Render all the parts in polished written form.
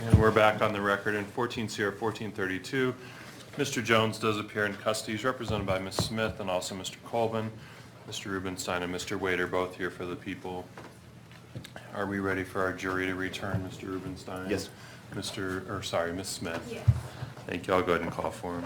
And we're back on the record in 14 CR 1432. Mr. Jones does appear in custody. He's represented by Ms. Smith and also Mr. Colvin. Mr. Rubenstein and Mr. Wade are both here for the people. Are we ready for our jury to return, Mr. Rubenstein? Yes. Ms. Smith. Yes. Thank you. I'll go ahead and call for him.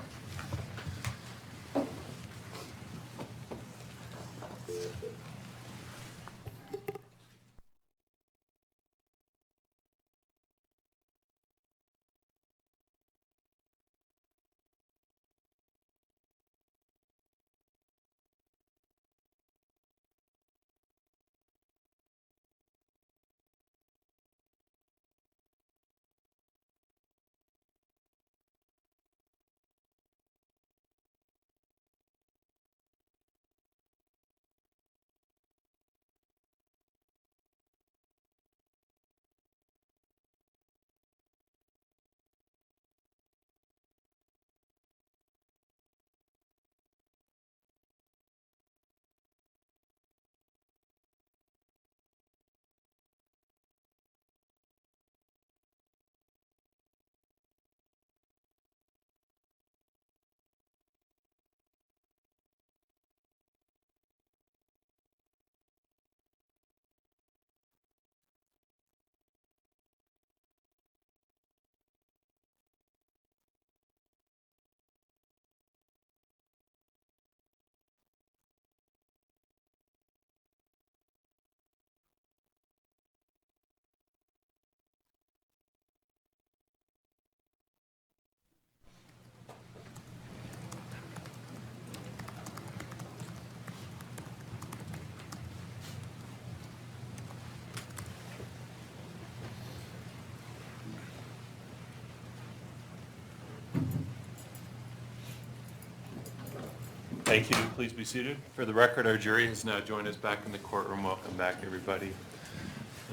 Thank you. Please be seated. For the record, our jury has now joined us back in the courtroom. Welcome back, everybody.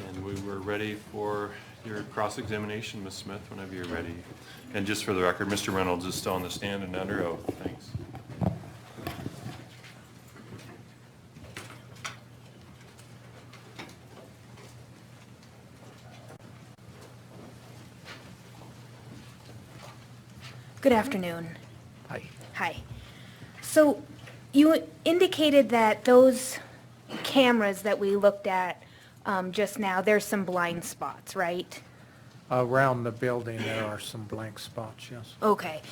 And we were ready for your cross-examination, Ms. Smith, whenever you're ready. And just for the record, Mr. Reynolds is still on the stand and under oath. Thanks. Good afternoon. Hi. Hi. So you indicated that those cameras that we looked at just now, there's some blind spots, right? Around the building, there are some blank spots, yes. Okay.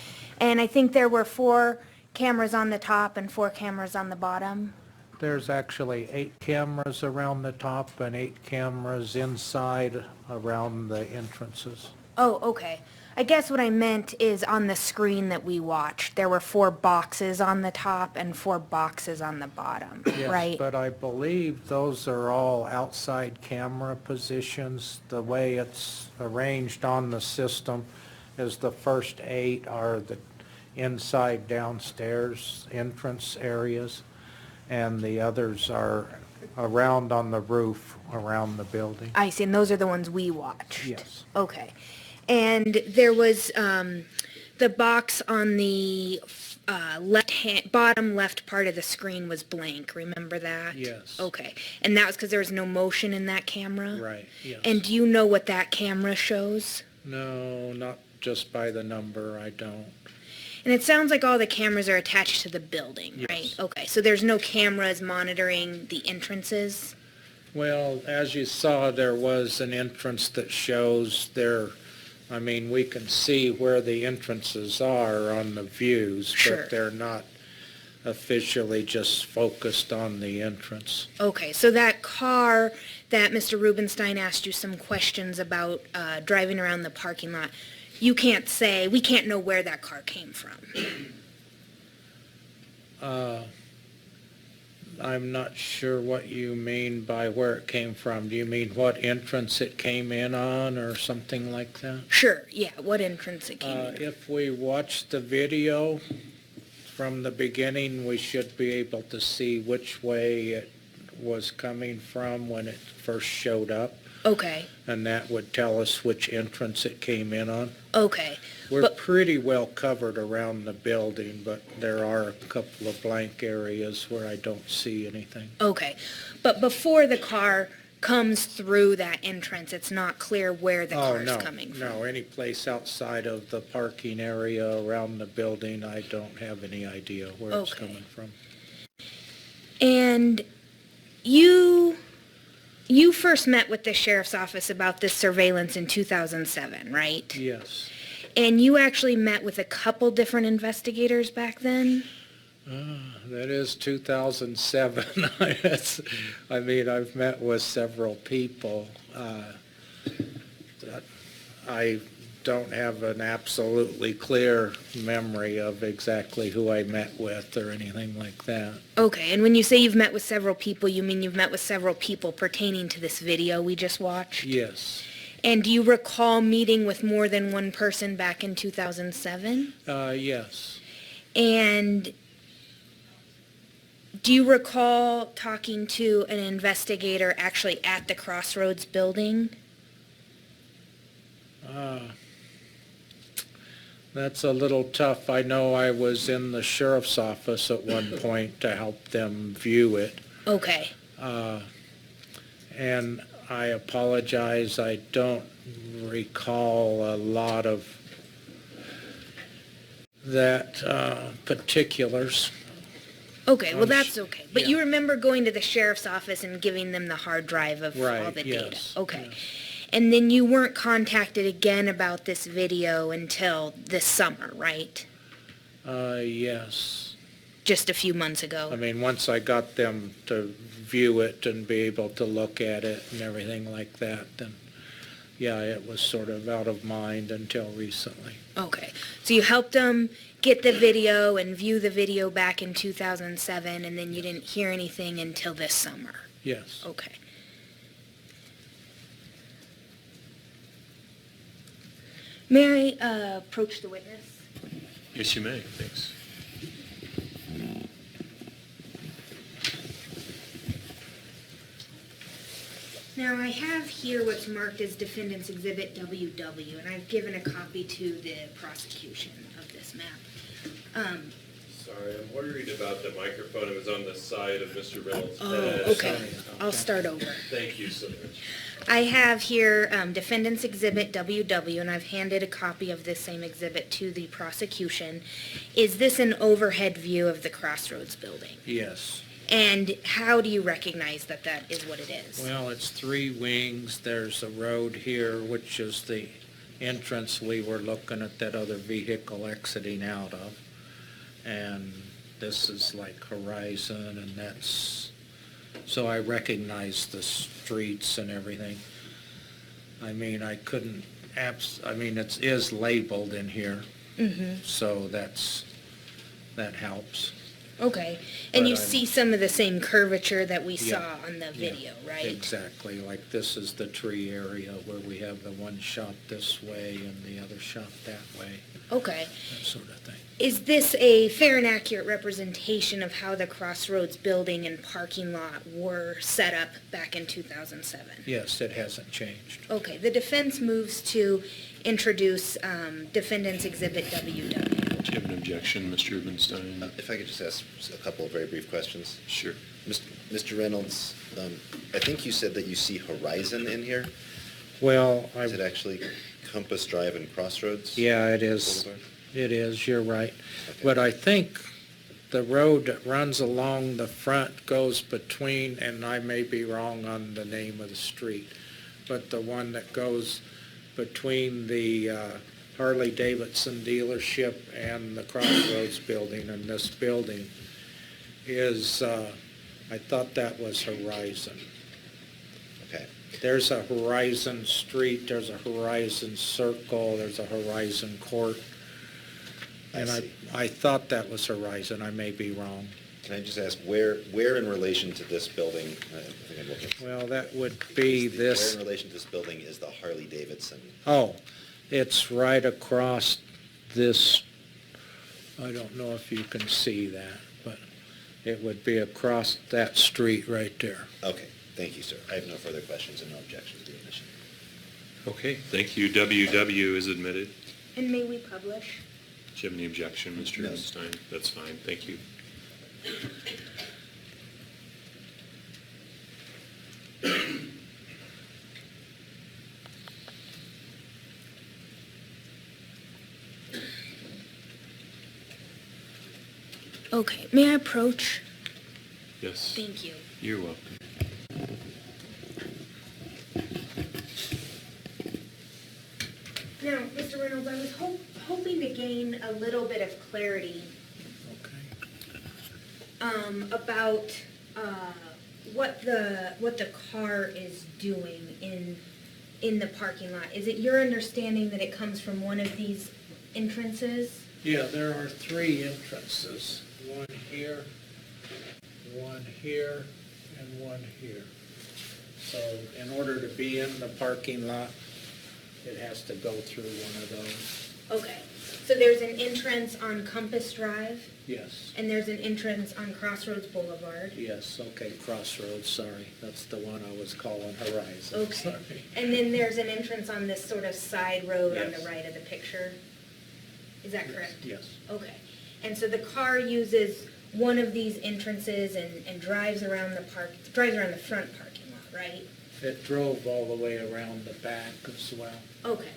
And I think there were 4 cameras on the top and 4 cameras on the bottom? There's actually 8 cameras around the top and 8 cameras inside around the entrances. Oh, okay. I guess what I meant is on the screen that we watched, there were 4 boxes on the top and 4 boxes on the bottom, right? Yes, but I believe those are all outside camera positions. The way it's arranged on the system is the first 8 are the inside downstairs entrance areas, and the others are around on the roof around the building. I see, and those are the ones we watched? Yes. Okay. And there was the box on the bottom left part of the screen was blank, remember that? Yes. Okay. And that was because there was no motion in that camera? Right, yes. And do you know what that camera shows? No, not just by the number, I don't. And it sounds like all the cameras are attached to the building, right? Yes. Okay, so there's no cameras monitoring the entrances? Well, as you saw, there was an entrance that shows there, I mean, we can see where the entrances are on the views, Sure. but they're not officially just focused on the entrance. Okay, so that car that Mr. Rubenstein asked you some questions about driving around the parking lot, you can't say, we can't know where that car came from. I'm not sure what you mean by where it came from. Do you mean what entrance it came in on or something like that? Sure, yeah, what entrance it came in. If we watch the video from the beginning, we should be able to see which way it was coming from when it first showed up, Okay, and that would tell us which entrance it came in on. okay. We're But- pretty well covered around the building, but there are a couple of blank areas where I don't see anything. Okay, but before the car comes through that entrance. It's not clear where the Oh, car's no, coming from. no, any place outside of the parking area around the building, I don't have any idea where it's Okay. coming from. And you first met with the sheriff's office about this surveillance in 2007, right? Yes. And you actually met with a couple different investigators back then? That is 2007. I mean, I've met with several people. I don't have an absolutely clear memory of exactly who I met with or anything like that. Okay, and when you say you've met with several people, you mean you've met with several people pertaining to this video we just watched? Yes. And do you recall meeting with more than one person back in 2007? Yes. And do you recall talking to an investigator actually at the Crossroads building? That's a little tough. I know I was in the sheriff's office at one point to help them view it. Okay. And I apologize, I don't recall a lot of that particulars. Okay, well, that's okay. But yeah. you remember going to the sheriff's office and giving them the hard drive of all Right, the yes, data? Okay. yes. And then you weren't contacted again about this video until this summer, right? Yes. Just a few months ago? I mean, once I got them to view it and be able to look at it and everything like that, then, yeah, it was sort of out of mind until recently. Okay. So you helped them get the video and view the video back in 2007, and then you didn't hear anything until this summer? Yes. Okay. May I approach the witness? Yes, you may. Thanks. Now, I have here what's marked as Defendant's Exhibit WW, and I've given a copy to the prosecution of this map. Sorry, I'm worried about the microphone. It was on the side of Mr. Reynolds' Oh, head. okay. I'll start over. Thank you so much. I have here Defendant's Exhibit WW, and I've handed a copy of this same exhibit to the prosecution. Is this an overhead view of the Crossroads building? Yes. And how do you recognize that that is what it is? Well, it's three wings. There's a road here, which is the entrance we were looking at that other vehicle exiting out of. And this is like Horizon, and that's, so I recognize the streets and everything. I mean, I couldn't, I mean, it is labeled in here, so that helps. Okay. And But you I'm- see some of the same curvature that we Yeah, saw on the yeah, video, right? Exactly, like this is the tree area where we have the one shot this way and the other shot that way, Okay. that sort of thing. Is this a fair and accurate representation of how the Crossroads building and parking lot were set up back in 2007? Yes, it hasn't changed. Okay. The defense moves to introduce Defendant's Exhibit WW. Do you have an objection, Mr. Rubenstein? If I could just ask a couple of very brief questions. Sure. Mr. Reynolds, I think you said that you see Horizon in here. Well, Is it actually Compass Drive and Crossroads? yeah, it is, Boulevard? it is, you're right. Okay. But I think the road that runs along the front goes between, and I may be wrong on the name of the street, but the one that goes between the Harley-Davidson dealership and the Crossroads building and this building is, I thought that was Horizon. Okay. There's a Horizon Street, there's a Horizon Circle, there's a Horizon Court. And I see. I thought that was Horizon, I may be wrong. Can I just ask where in relation to this building, I think I'm looking. Well, that would be Where this, in relation to this building is the Harley-Davidson? oh, it's right across this, I don't know if you can see that, but it would be across that street right there. Okay, thank you, sir. I have no further questions and no objections to the admission. Okay, thank you. WW is admitted. And may we publish? Do you have any objection, Mr. No. Rubenstein? That's fine. Thank you. Okay, may I approach? Yes. Thank you. You're welcome. Now, Mr. Reynolds, I was hoping to gain a little bit of clarity about what the car is doing in the parking lot. Is it your understanding that it comes from one of these entrances? Yeah, there are 3 entrances, one here, and one here. So in order to be in the parking lot, it has to go through one of those. Okay, so there's an entrance on Compass Drive, Yes, and there's an entrance on Crossroads Boulevard. yes, okay, Crossroads, sorry, that's the one I was calling Horizon. Okay, Sorry. and then there's an entrance on this sort of side road on Yes. the right of the picture? Is that correct? Yes, Okay, and so the car uses one of these entrances and drives around the front parking lot, right? it drove all the way around the back as well. Okay,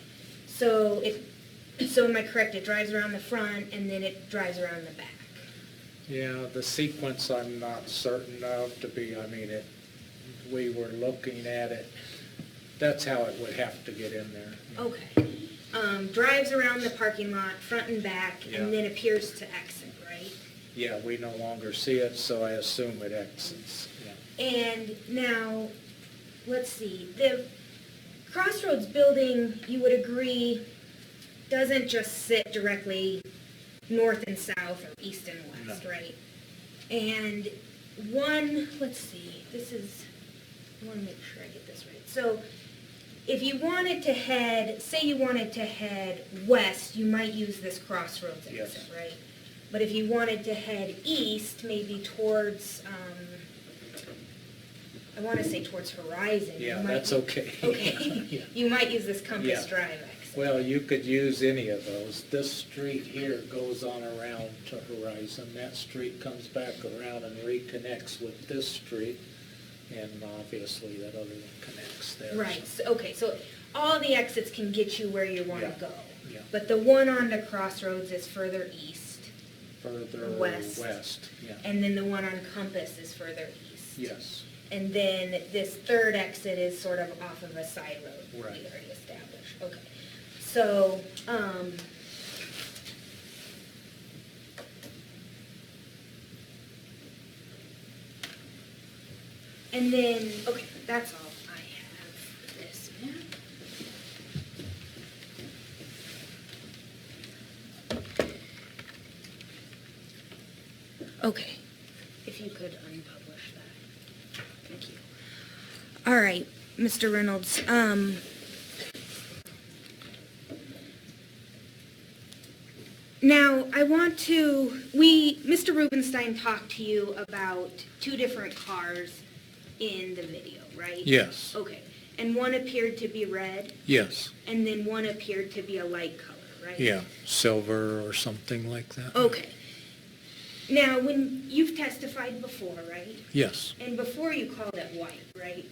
so am I correct, it drives around the front and then it drives around the back? Yeah, the sequence I'm not certain of we were looking at it, that's how it would have to get in there. Okay, drives around the parking lot, front and back, Yeah. and then appears to exit, right? Yeah, we no longer see it, so I assume it exits, yeah. And now, let's see, the Crossroads building, you would agree, doesn't just sit directly north and south or east and west, No. right? And let's see, I want to make sure I get this right. So if you wanted to head west, you might use this Crossroads exit, Yes. right? But if you wanted to head east, maybe towards, I want to say towards Horizon. you Yeah, might that's u- okay. Okay, Yeah. you might use this Compass Yeah. Drive exit. Well, you could use any of those. This street here goes on around to Horizon. That street comes back around and reconnects with this street, and obviously that other one connects there. Right, okay, so all the exits can get you where you want to Yeah, go. yeah. But the one on the Crossroads is further east, Further West. west, yeah. and then the one on Compass is further east. Yes, And then this third exit is sort of off of a side road we Right. already established. Okay. So, and then, okay, that's all I have for this, yeah. Okay, if you could unpublish that. Thank you. All right, Mr. Reynolds, now I want to, Mr. Rubenstein talked to you about 2 different cars in the video, right? yes, Okay, and one appeared to be red, yes, and then one appeared to be a light color, right? yeah, silver or something like that. Okay. Now, when you've testified before, right? Yes. And before you called it white, right?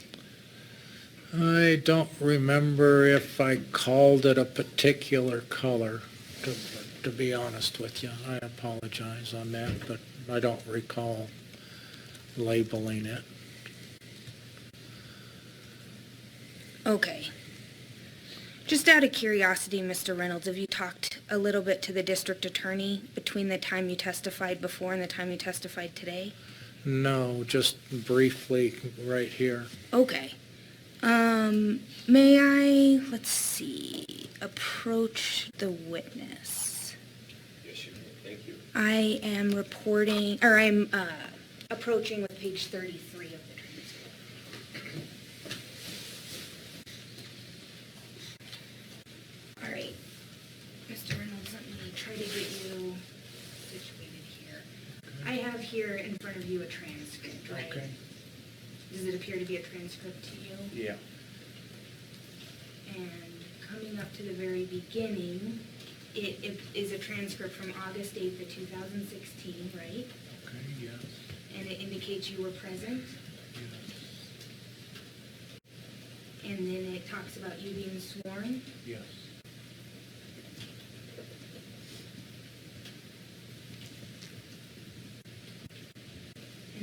I don't remember if I called it a particular color, to be honest with you. I apologize on that, but I don't recall labeling it. Okay. Just out of curiosity, Mr. Reynolds, have you talked a little bit to the district attorney between the time you testified before and the time you testified today? No, just briefly right here. Okay. May I, let's see, approach the witness? Yes, you may. Thank you. I am I'm approaching with page 33 of the transcript. All right, Mr. Reynolds, let me try to get you situated here. I have here in front of you a transcript, right? Okay. Does it appear to be a transcript to you? Yeah. And coming up to the very beginning, it is a transcript from August 8th of 2016, right? Okay, yes, And it indicates you were present, yes, and then it talks about you being sworn. yes.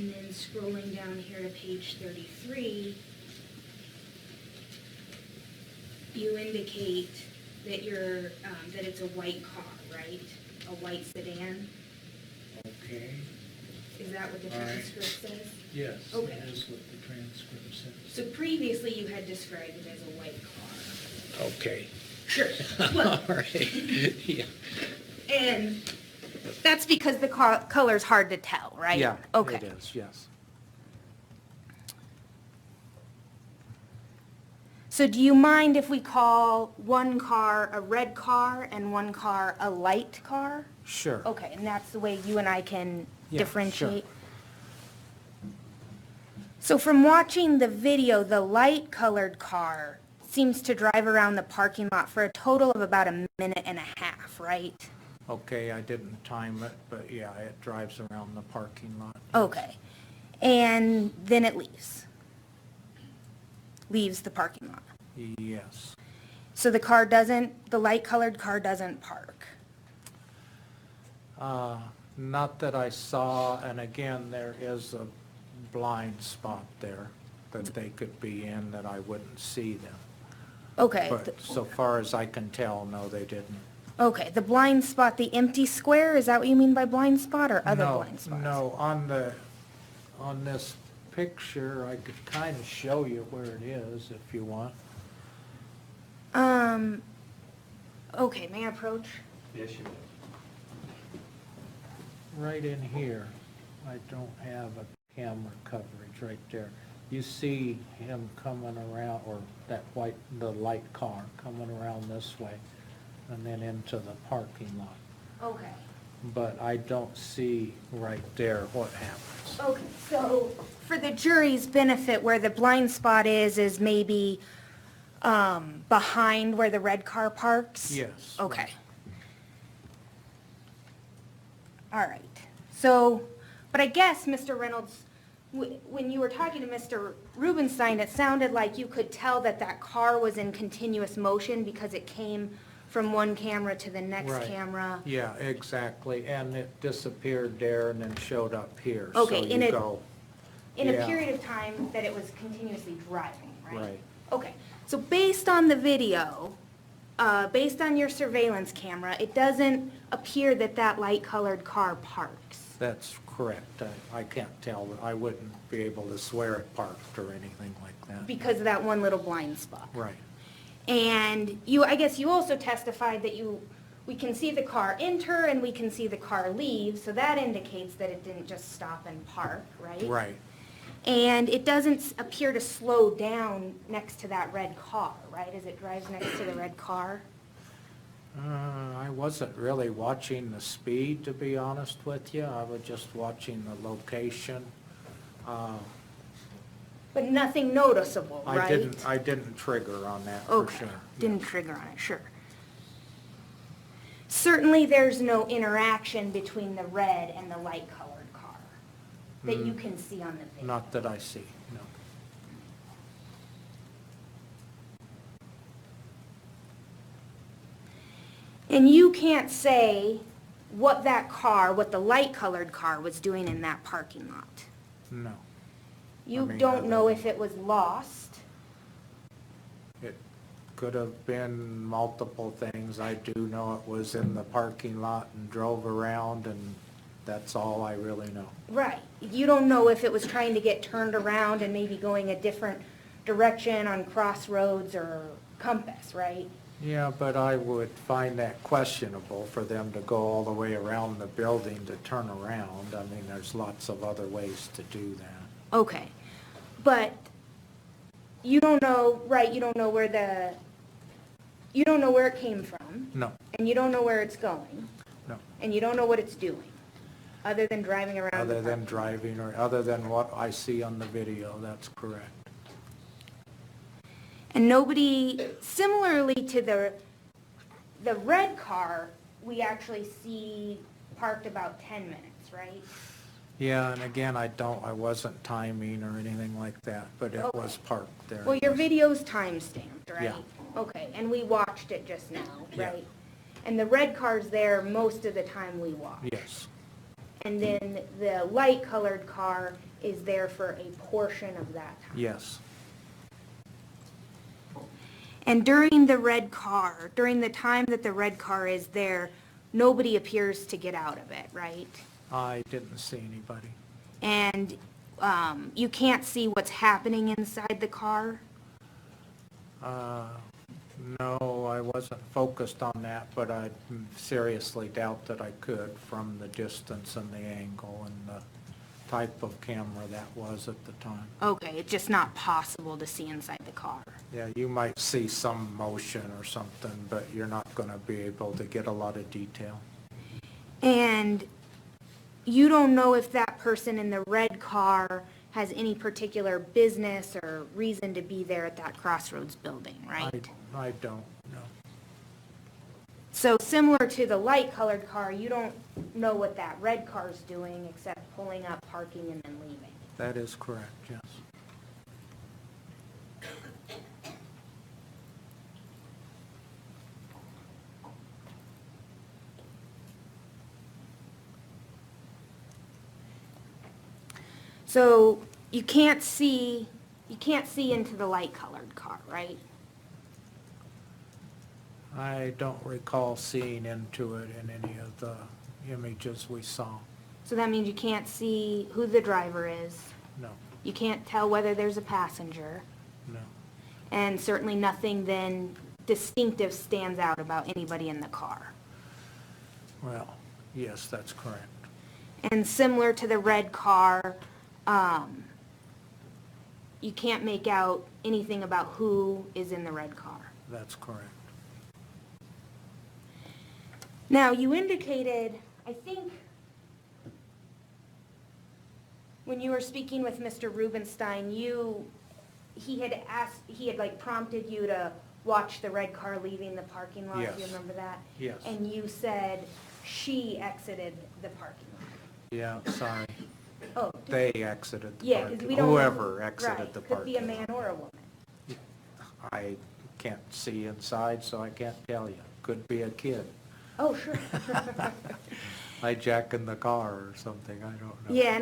And then scrolling down here to page 33, you indicate that that it's a white car, right? A white sedan? Okay, Is that what the All right. transcript says? yes, Okay. that is what the transcript says. So previously you had described it as a white car. Okay. Sure. All Well, right, yeah. and that's because the color's hard to tell, right? Yeah, Okay. it is, yes. So do you mind if we call one car a red car and one car a light car? Sure. Okay, and that's the way you and I can Yeah, differentiate? So from watching the video, the light-colored car seems to drive around the parking lot for a total of about a minute and a half, right? Okay, I didn't time it, but yeah, it drives around the parking lot. Okay. And then it leaves the parking lot. Yes. So the light-colored car doesn't park. Not that I saw, and again, there is a blind spot there that they could be in that I wouldn't see them. Okay. But so far as I can tell, no, they didn't. Okay, the blind spot, the empty square, is that what you mean by blind spot or other No, blind spots? No, on this picture, I could kind of show you where it is if you want. Okay, may I approach? Yes, you may. Right in here, I don't have a camera coverage right there. You see him coming around, or the light car coming around this way and then into the parking lot. Okay. But I don't see right there what happens. Okay, so for the jury's benefit, where the blind spot is maybe behind where the red car parks? Yes. Okay. All right. So, but I guess, Mr. Reynolds, when you were talking to Mr. Rubenstein, it sounded like you could tell that that car was in continuous motion because it came from one camera to the next Right. camera. Yeah, exactly, and it disappeared there and then showed up here. Okay, So in you a- go, In a Yeah. period of time that it was continuously driving, right? Right. Okay, so based on the video, based on your surveillance camera, it doesn't appear that that light-colored car parks. that's correct. I can't tell, I wouldn't be able to swear it parked or anything like that. Because of that one little blind spot. Right, And I guess you also testified that we can see the car enter and we can see the car leave, so that indicates that it didn't just stop and park, right? right. And it doesn't appear to slow down next to that red car, right, as it drives next to the red car? I wasn't really watching the speed, to be honest with you. I was just watching the location. But nothing noticeable, right? I didn't trigger on that for Okay, sure. didn't trigger on it, sure. Certainly, there's no interaction between the red and the light-colored car that you can see on the video. Not that I see, no. And you can't say what the light-colored car was doing in that parking lot. No. You mean, don't know if it was lost. It could have been multiple things. I do know it was in the parking lot and drove around, and that's all I really know. Right. You don't know if it was trying to get turned around and maybe going a different direction on crossroads or compass, right? Yeah, but I would find that questionable for them to go all the way around the building to turn around. I mean, there's lots of other ways to do that. Okay. But you don't know, right, you don't know where it came from, No, and you don't know where it's going, no. and you don't know what it's doing, other than driving around the Other than park. driving, or other than what I see on the video, that's correct. And nobody, similarly to the red car, we actually see parked about 10 minutes, right? Yeah, and again, I wasn't timing or anything like that, but it Okay. was parked there. Well, your video's time-stamped, right? Yeah. Okay, and we watched it just now, Yeah. right? And the red car's there most of the time we watch. Yes, and then the light-colored car is there for a portion of that time. Yes. And during the time that the red car is there, nobody appears to get out of it, right? I didn't see anybody. And you can't see what's happening inside the car? No, I wasn't focused on that, but I seriously doubt that I could from the distance and the angle and the type of camera that was at the time. Okay, it's just not possible to see inside the car. Yeah, you might see some motion or something, but you're not going to be able to get a lot of detail. And you don't know if that person in the red car has any particular business or reason to be there at that Crossroads building, right? I don't know. So similar to the light-colored car, you don't know what that red car's doing except pulling up, parking, and then leaving. That is correct, yes. So you can't see into the light-colored car, right? I don't recall seeing into it in any of the images we saw. So that means you can't see who the driver is. No, You can't tell whether there's a passenger. no. And certainly nothing then distinctive stands out about anybody in the car. Well, yes, that's correct. And similar to the red car, you can't make out anything about who is in the red car. That's correct. Now, you indicated, I think, when you were speaking with Mr. Rubenstein, he had like prompted you to watch the red car leaving the parking lot. Do you Yes. remember that? Yes. And you said she exited the parking lot. Yeah, sorry. Oh, They exited the yeah, because parking. we don't know. Whoever exited the Right, could be a parking man or a woman. lot. I can't see inside, so I can't tell you. Could be a kid Oh, sure. hijacking the car or something, I don't know. Yeah,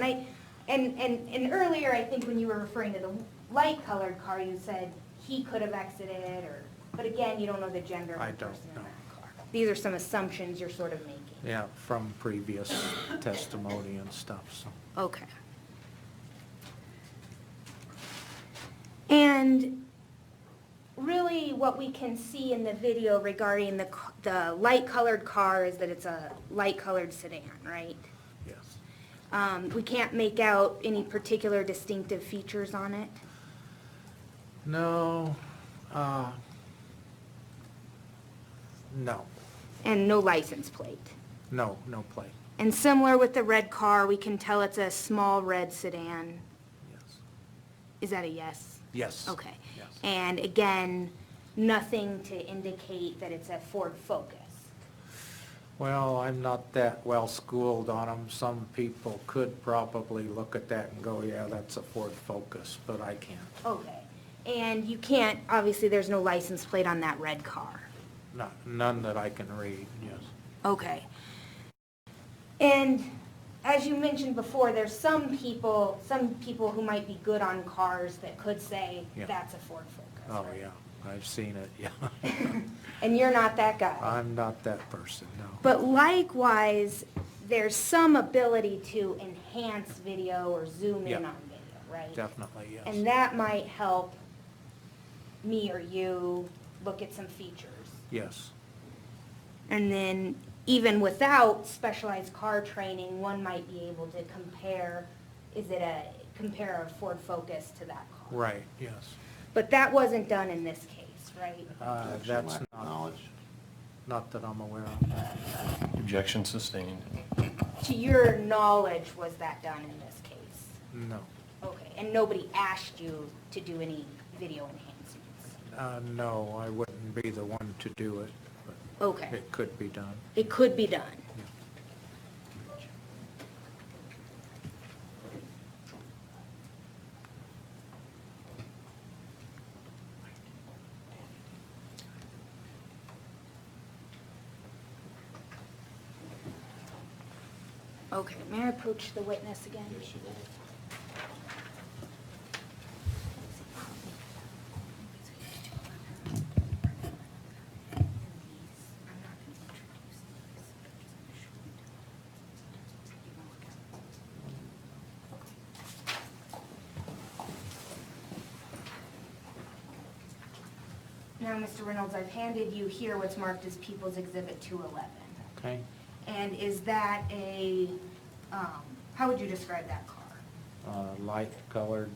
and earlier, I think when you were referring to the light-colored car, you said he could have exited, but again, you don't know the gender of I the don't person in know. that car. These are some assumptions you're sort of making. Yeah, from previous testimony and stuff, so. Okay. And really, what we can see in the video regarding the light-colored car is that it's a light-colored sedan, right? Yes. We can't make out any particular distinctive features on it? No, no, And no license plate? no plate, And similar with the red car, we can tell it's a small red sedan. yes. Is that a yes? Yes. Okay. Yes. And again, nothing to indicate that it's a Ford Focus. Well, I'm not that well schooled on them. Some people could probably look at that and go, yeah, that's a Ford Focus, but I can't. Okay. And you can't, obviously, there's no license plate on that red car. None that I can read, yes. Okay. And as you mentioned before, there's some people who might be good on cars that could say Yeah. that's a Ford Focus. Oh, right? yeah, I've seen it, yeah. And you're not that guy. I'm not that person, no. But likewise, there's some ability to enhance video or zoom in Yeah. on video, right? Definitely, yes. And that might help me or you look at some features. Yes, And then even without specialized car training, one might be able to compare a Ford Focus to that car. right, yes. But that wasn't done in this case, right? That's not that I'm aware of. Objection sustained. To your knowledge, was that done in this case? No. Okay, and nobody asked you to do any video enhancements? No, I wouldn't be the one to do it, but Okay, it could be done. it could be done. Okay, may I approach the witness again? Now, Mr. Reynolds, I've handed you here what's marked as People's Exhibit 211. Okay. And is that a, how would you describe that car? Light colored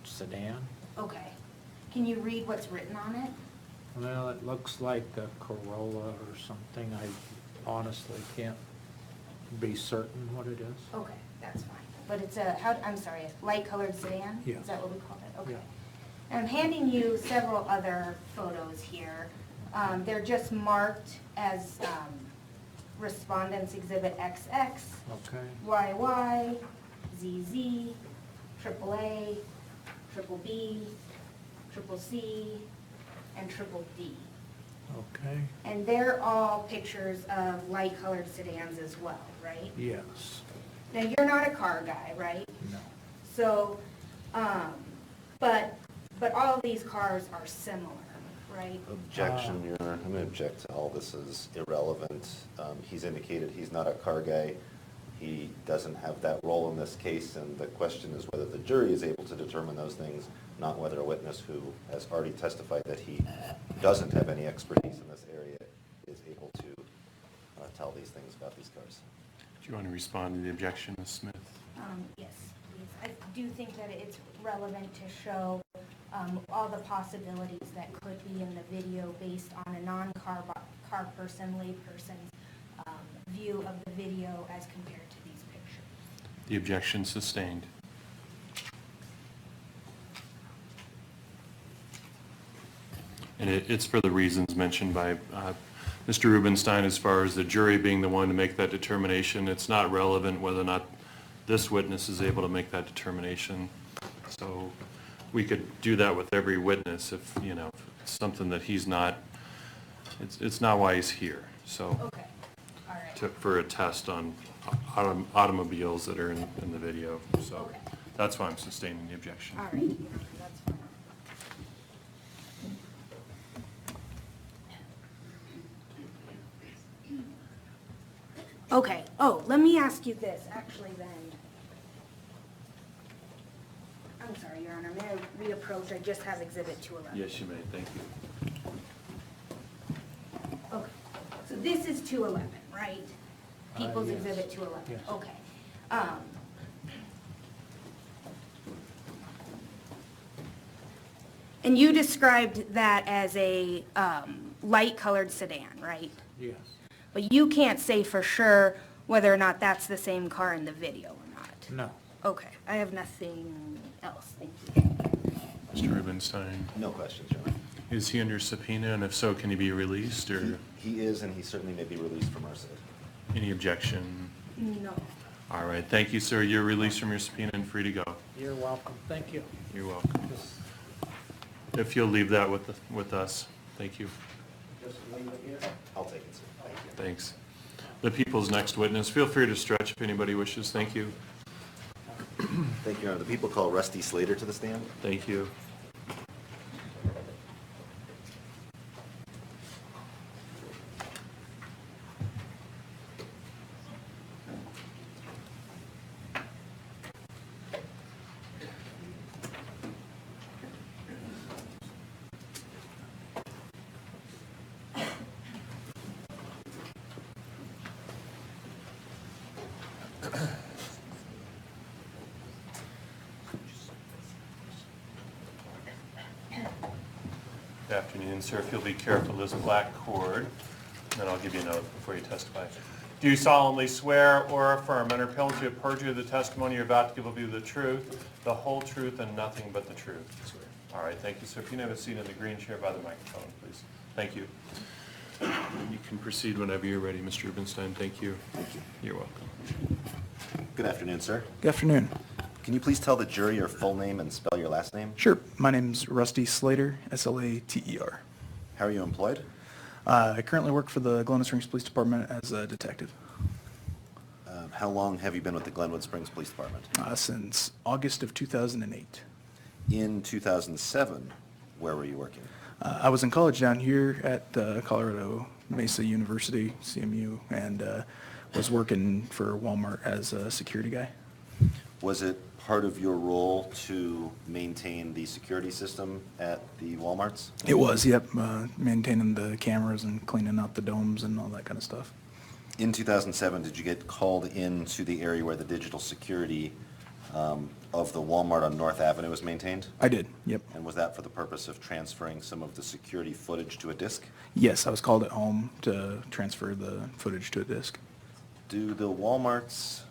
sedan. Okay. Can you read what's written on it? Well, it looks like a Corolla or something. I honestly can't be certain what it is. Okay, that's fine. But it's I'm sorry, a light-colored sedan? Yeah. Is that what we call it? Okay. Yeah. I'm handing you several other photos here. They're just marked as Respondents Exhibit XX, Okay. YY, ZZ, AAA, Triple B, Triple C, and Triple D. Okay. And they're all pictures of light-colored sedans as well, right? Yes. Now, you're not a car guy, right? No. So, but all of these cars are similar, right? Objection, Your Honor. I'm going to object to all this is irrelevant. He's indicated he's not a car guy. He doesn't have that role in this case, and the question is whether the jury is able to determine those things, not whether a witness who has already testified that he doesn't have any expertise in this area is able to tell these things about these cars. Do you want to respond to the objection, Ms. Smith? Yes, please. I do think that it's relevant to show all the possibilities that could be in the video based on a non-car person, layperson's view of the video as compared to these pictures. The objection sustained. And it's for the reasons mentioned by Mr. Rubenstein as far as the jury being the one to make that determination. It's not relevant whether or not this witness is able to make that determination. So we could do that with every witness if, you know, if it's something that he's not, it's not why he's here. So Okay, all right. for a test on automobiles that are in the video. So Okay. that's why I'm sustaining the objection. All right, that's fine. Okay, oh, let me ask you this, actually, then. I'm sorry, Your Honor, may I reapproach? I just have Exhibit 211. Yes, you may. Thank you. Okay, so this is 211, right? People's Yes. Exhibit 211, Yes. okay. And you described that as a light-colored sedan, right? Yes. But you can't say for sure whether or not that's the same car in the video or not? No. Okay, I have nothing else, thank you. Mr. Rubenstein, No questions, Your Honor. is he under subpoena? And if so, can he be released or He is, and he certainly may be released from our side. any objection? No. All right, thank you, sir. You're released from your subpoena and free to go. You're welcome. Thank you. You're welcome. If you'll leave that with us, thank you. Just leave it here. I'll take it, sir. Thank you. Thanks. The people's next witness, feel free to stretch if anybody wishes. Thank you. Thank you, Your Honor. The people call Rusty Slater to the stand. Thank you. Good afternoon, sir. If you'll be careful of this black cord, and then I'll give you a note before you testify. Do you solemnly swear or affirm under penalty of perjury the testimony you're about to give will be the truth, the whole truth, and nothing but the truth? Swear. All right, thank you, sir. If you can have a seat in the green chair by the microphone, please. Thank you. You can proceed whenever you're ready, Mr. Rubenstein. Thank you. Thank you. You're welcome. Good afternoon, sir. Good afternoon. Can you please tell the jury your full name and spell your last name? Sure. My name's Rusty Slater, S-L-A-T-E-R. How are you employed? I currently work for the Glenn Springs Police Department as a detective. How long have you been with the Glenwood Springs Police Department? Since August of 2008. In 2007, where were you working? I was in college down here at Colorado Mesa University, CMU, and was working for Walmart as a security guy. Was it part of your role to maintain the security system at the Walmarts? It was, yep, maintaining the cameras and cleaning out the domes and all that kind of stuff. In 2007, did you get called into the area where the digital security of the Walmart on North Avenue was maintained? I did, yep. And was that for the purpose of transferring some of the security footage to a disk? Yes, I was called at home to transfer the footage to a disk. Do the Walmarts,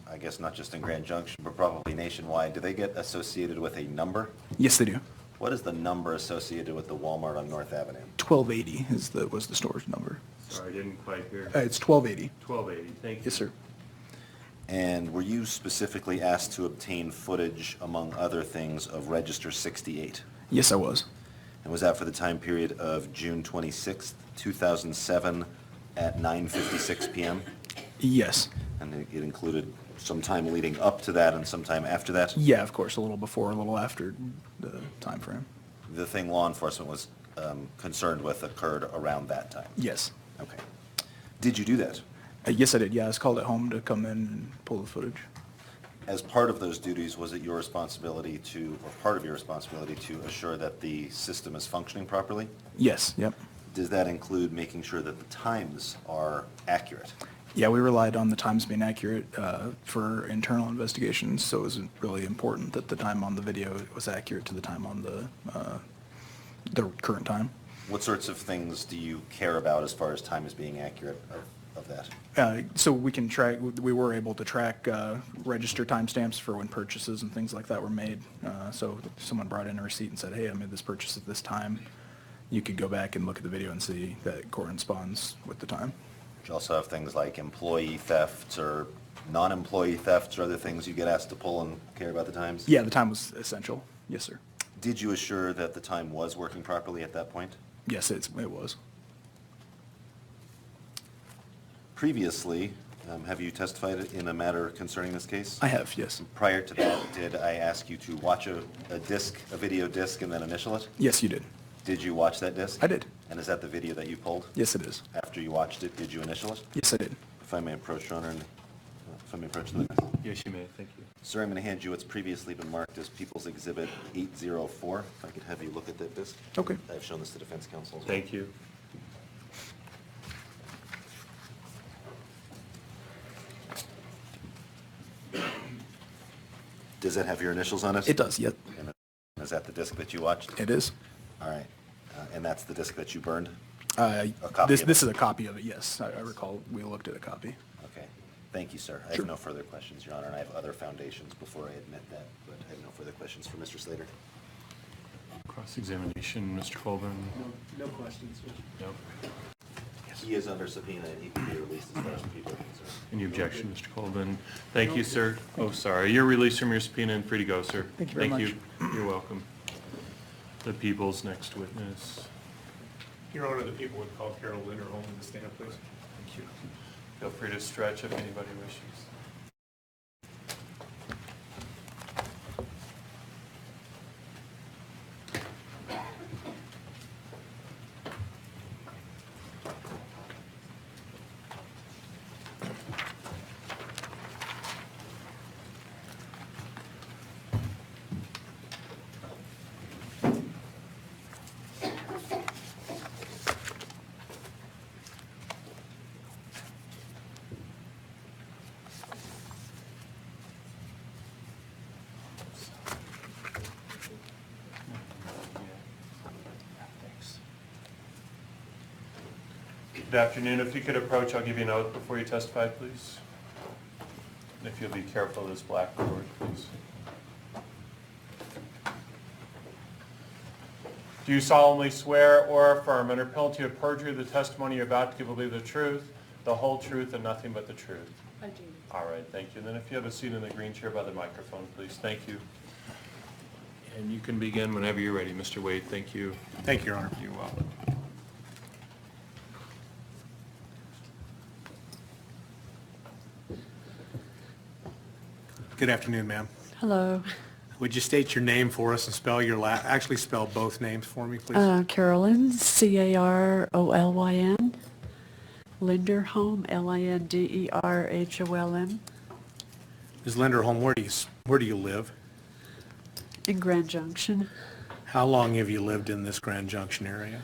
I guess not just in Grand Junction, but probably nationwide, do they get associated with a number? Yes, they do. What is the number associated with the Walmart on North Avenue? 1280 was the storage number. Sorry, I didn't quite hear. It's 1280. 1280, thank you. Yes, sir. And were you specifically asked to obtain footage, among other things, of Register 68? Yes, I was. And was that for the time period of June 26th, 2007 at 9:56 p.m.? Yes. And it included some time leading up to that and some time after that? Yeah, of course, a little before, a little after the time frame. The thing law enforcement was concerned with occurred around that time? Yes. Okay. Did you do that? Yes, I did. Yeah, I was called at home to come in and pull the footage. As part of those duties, was it your responsibility to, or part of your responsibility to assure that the system is functioning properly? Yes, yep. Does that include making sure that the times are accurate? Yeah, we relied on the times being accurate for internal investigations, so it was really important that the time on the video was accurate to the time on the current time. What sorts of things do you care about as far as time is being accurate of that? So we can track, we were able to track register timestamps for when purchases and things like that were made. So if someone brought in a receipt and said, hey, I made this purchase at this time, you could go back and look at the video and see that it corresponds with the time. You also have things like employee thefts or non-employee thefts or other things you get asked to pull and care about the times? Yeah, the time was essential. Yes, sir. Did you assure that the time was working properly at that point? Yes, it was. Previously, have you testified in a matter concerning this case? I have, yes. Prior to that, did I ask you to watch a video disc, and then initial it? Yes, you did. Did you watch that disc? I did. And is that the video that you pulled? Yes, it is. After you watched it, did you initial it? Yes, I did. If I may approach, Your Honor, and if I may approach the witness. Yes, you may, thank you. Sir, I'm going to hand you what's previously been marked as People's Exhibit 804. If I could have you look at that disc. Okay. I've shown this to defense counsel as well. Thank you. Does that have your initials on it? It does, yep. And is that the disc that you watched? It is. All right. And that's the disc that you burned? A copy of This it. is a copy of it, yes. I recall we looked at a copy. Okay. Thank you, sir. I Sure. have no further questions, Your Honor, and I have other foundations before I admit that, but I have no further questions for Mr. Slater. Cross-examination, Mr. Colvin? No questions. No. He is under subpoena, and he can be released as far as the people are concerned. Any objection, Mr. Colvin? Thank you, sir. Oh, sorry. You're released from your subpoena and free to go, sir. Thank you very much. You're welcome. The people's next witness. Your Honor, the people would call Carol Linder home to stand, please. Thank you. Feel free to stretch if anybody wishes. Good afternoon. If you could approach, I'll give you an oath before you testify, please. And if you'll be careful of this blackboard, please. Do you solemnly swear or affirm under penalty of perjury the testimony you're about to give will be the truth, the whole truth, and nothing but the truth? I do. All right, thank you. And then if you have a seat in the green chair by the microphone, please. Thank you. And you can begin whenever you're ready, Mr. Wade. Thank you. Thank you, Your Honor. You're welcome. Good afternoon, ma'am. Hello, Would you state your name for us and spell your actually spell both names for me, please? Carolyn, Carolyn, Linderholm, Linderholm, Ms. Linderholm, where do you live? in Grand Junction, How long have you lived in this Grand Junction area?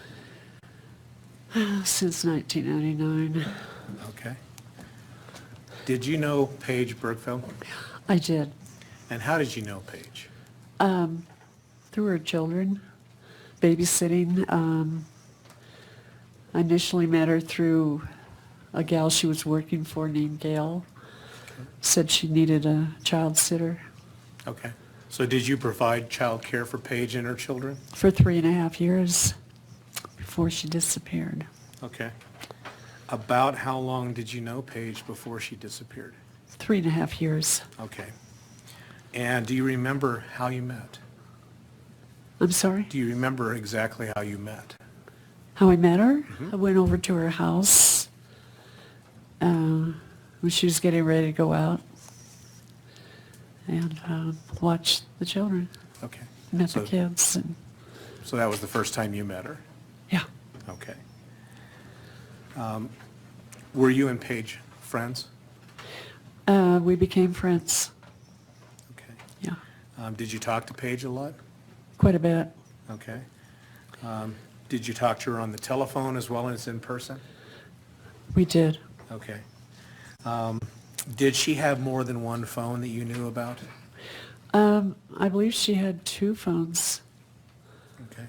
since 1999. Okay. Did you know Paige Bergfeld? I did, And how did you know Paige? through her children, babysitting. I initially met her through a gal she was working for named Gail. Said she needed a child sitter Okay. So did you provide child care for Paige and her children? for 3.5 years before she disappeared. Okay. About how long did you know Paige before she disappeared? 3.5 years. Okay. And do you remember how you met? I'm sorry? Do you remember exactly how you met? How I met her? I went over to her house when she was getting ready to go out and watched the children, Okay. met the So- kids, and So that was the first time you met her? yeah. Okay. Were you and Paige friends? We became friends, Okay. yeah, Did you talk to Paige a lot? quite a bit. Okay. Did you talk to her on the telephone as well as in person? We did. Okay. Did she have more than one phone that you knew about? I believe she had 2 phones. Okay.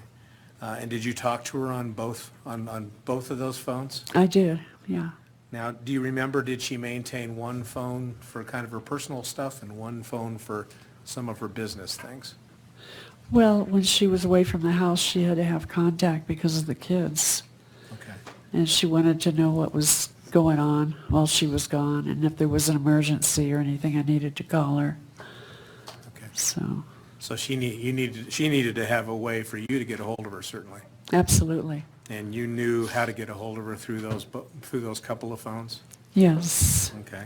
And did you talk to her on both of those phones? I did, yeah. Now, do you remember, did she maintain one phone for kind of her personal stuff and one phone for some of her business things? Well, when she was away from the house, she had to have contact because of the kids. Okay. And she wanted to know what was going on while she was gone, and if there was an emergency or anything, I needed to call her. Okay. So, So she needed to have a way for you to get a hold of her, certainly. absolutely. And you knew how to get a hold of her through those couple of phones? Yes. Okay.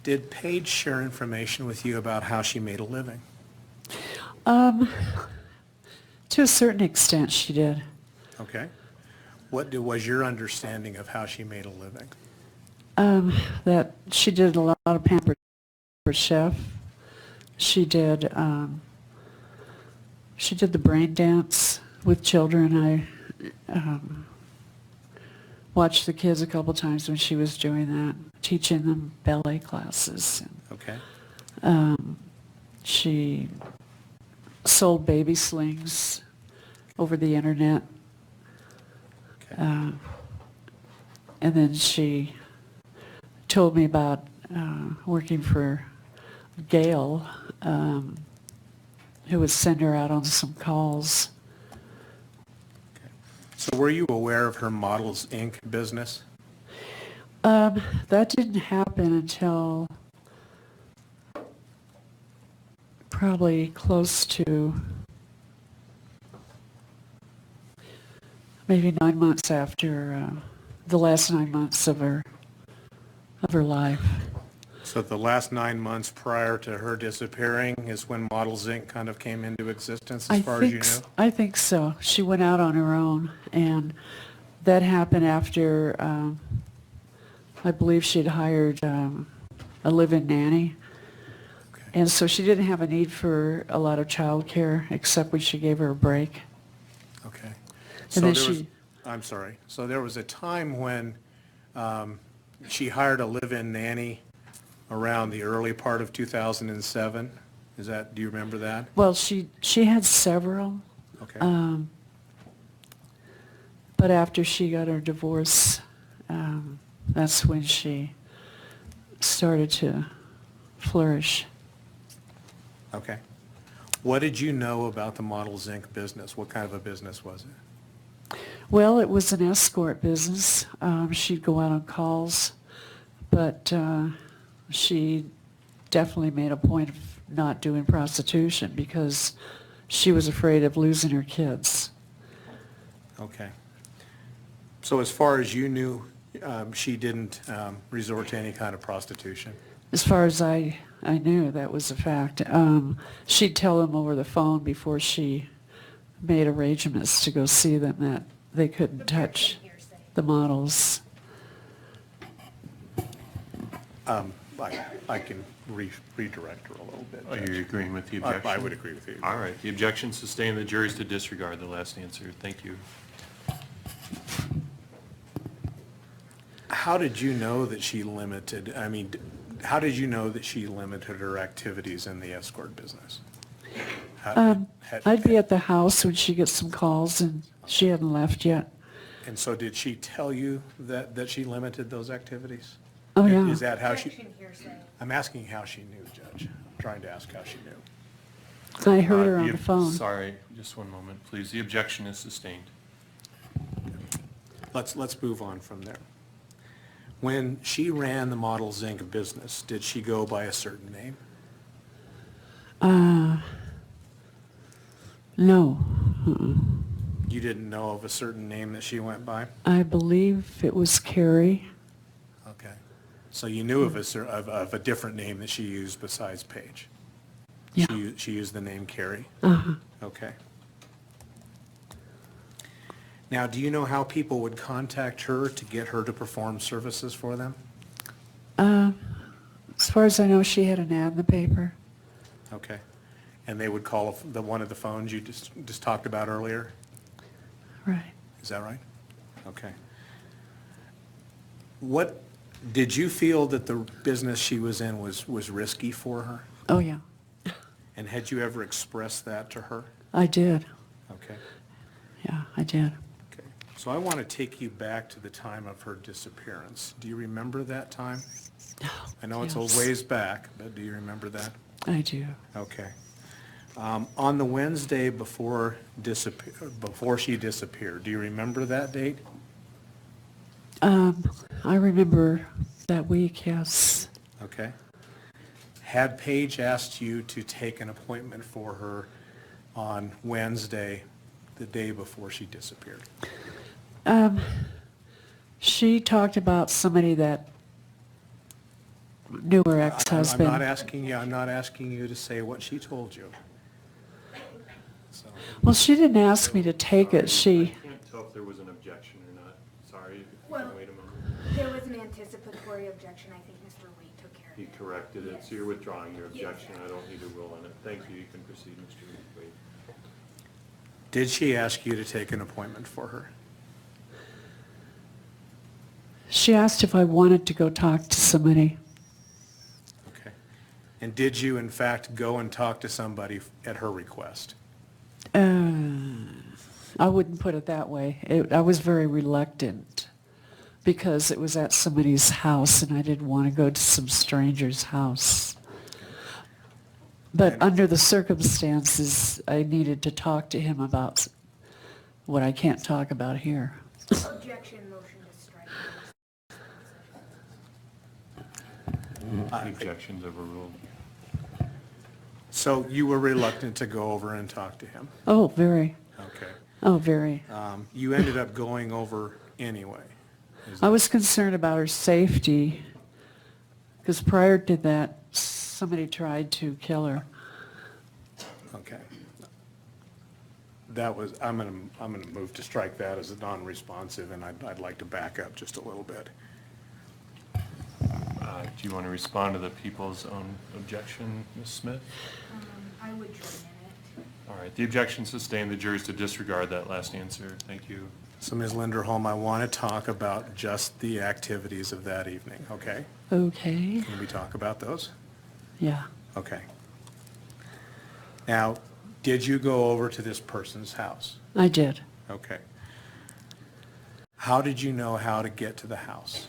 Did Paige share information with you about how she made a living? To a certain extent, she did. Okay. What was your understanding of how she made a living? That she did a lot of Pampered Chef. She did the brain dance with children. I watched the kids a couple times when she was doing that, teaching them ballet classes. Okay. She sold baby slings over the internet. Okay. And then she told me about working for Gail, who would send her out on some calls. So were you aware of her Models, Inc. business? That didn't happen until probably close to maybe 9 months after the last 9 months of her life. So the last 9 months prior to her disappearing is when Models, Inc. kind of came into existence, as far as you know? I think so. She went out on her own, and that happened after I believe she'd hired a live-in nanny. Okay. And so she didn't have a need for a lot of child care, except when she gave her a break. Okay. And So then there was, she, I'm sorry. So there was a time when she hired a live-in nanny around the early part of 2007. Do you remember that? well, she had several, Okay. but after she got her divorce, that's when she started to flourish. Okay. What did you know about the Models, Inc. business? What kind of a business was it? Well, it was an escort business. She'd go out on calls, but she definitely made a point of not doing prostitution because she was afraid of losing her kids. Okay. So as far as you knew, she didn't resort to any kind of prostitution? As far as I knew, that was a fact. She'd tell them over the phone before she made arrangements to go see them that they couldn't touch the models. I can redirect her a little bit. Are Judge. you agreeing with the objection? I would agree with you. All right, the objection sustained. The jury's to disregard the last answer. Thank you. How did you know that she limited, how did you know that she limited her activities in the escort business? I'd be at the house when she gets some calls, and she hadn't left yet. And so did she tell you that she limited those activities? Oh, yeah. Is that how she, Objection hearsay. I'm asking how she knew, Judge. I'm trying to ask how she knew. I heard her on The- the phone. Sorry, just one moment, please. The objection is sustained. Let's move on from there. When she ran the Models Inc. business, did she go by a certain name? No. You didn't know of a certain name that she went by? I believe it was Carrie. Okay. So you knew of a different name that she used besides Paige? Yeah. She used the name Carrie? Uh-huh. Okay. Now, do you know how people would contact her to get her to perform services for them? As far as I know, she had an ad in the paper. Okay. And they would call one of the phones you just talked about earlier? Right. Is that right? Okay. Did you feel that the business she was in was risky for her? Oh, yeah. And had you ever expressed that to her? I did. Okay. Yeah, I did. Okay. So I want to take you back to the time of her disappearance. Do you remember that time? I know it's a Yes. ways back, but do you remember that? I do. Okay. On the Wednesday before she disappeared, do you remember that date? I remember that week, yes. Okay. Had Paige asked you to take an appointment for her on Wednesday, the day before she disappeared? She talked about somebody that knew her I'm ex-husband. not asking you to say what she told you. So, Well, she didn't ask me to take it. I She, can't tell if there was an objection or not. Sorry, if you Well- can wait a moment. There was an anticipatory objection, I think Mr. Wade took care of He it. corrected it, so you're withdrawing your objection. I don't need to rule on it. Thank you. You can proceed, Mr. Wade. did she ask you to take an appointment for her? she asked if I wanted to go talk to somebody. Okay. And did you in fact go and talk to somebody at her request? I wouldn't put it that way. I was very reluctant because it was at somebody's house and I didn't want to go to some stranger's house. But under the circumstances, I needed to talk to him about what I can't talk about here. Objection, motion to strike. The objection's overruled. So you were reluctant to go over and talk to him? Oh, very. Okay. Oh, very. You ended up going over anyway? I was concerned about her safety because prior to that, somebody tried to kill her. Okay. I'm gonna move to strike that as a non-responsive, and I'd like to back up just a little bit. Do you want to respond to the people's own objection, Ms. Smith? I would join in it. All right, the objection sustained. The jury's to disregard that last answer. Thank you. So Ms. Linderholm, I want to talk about just the activities of that evening, okay? Okay. Can we talk about those? Yeah. Okay. Now, did you go over to this person's house? I did. Okay. How did you know how to get to the house?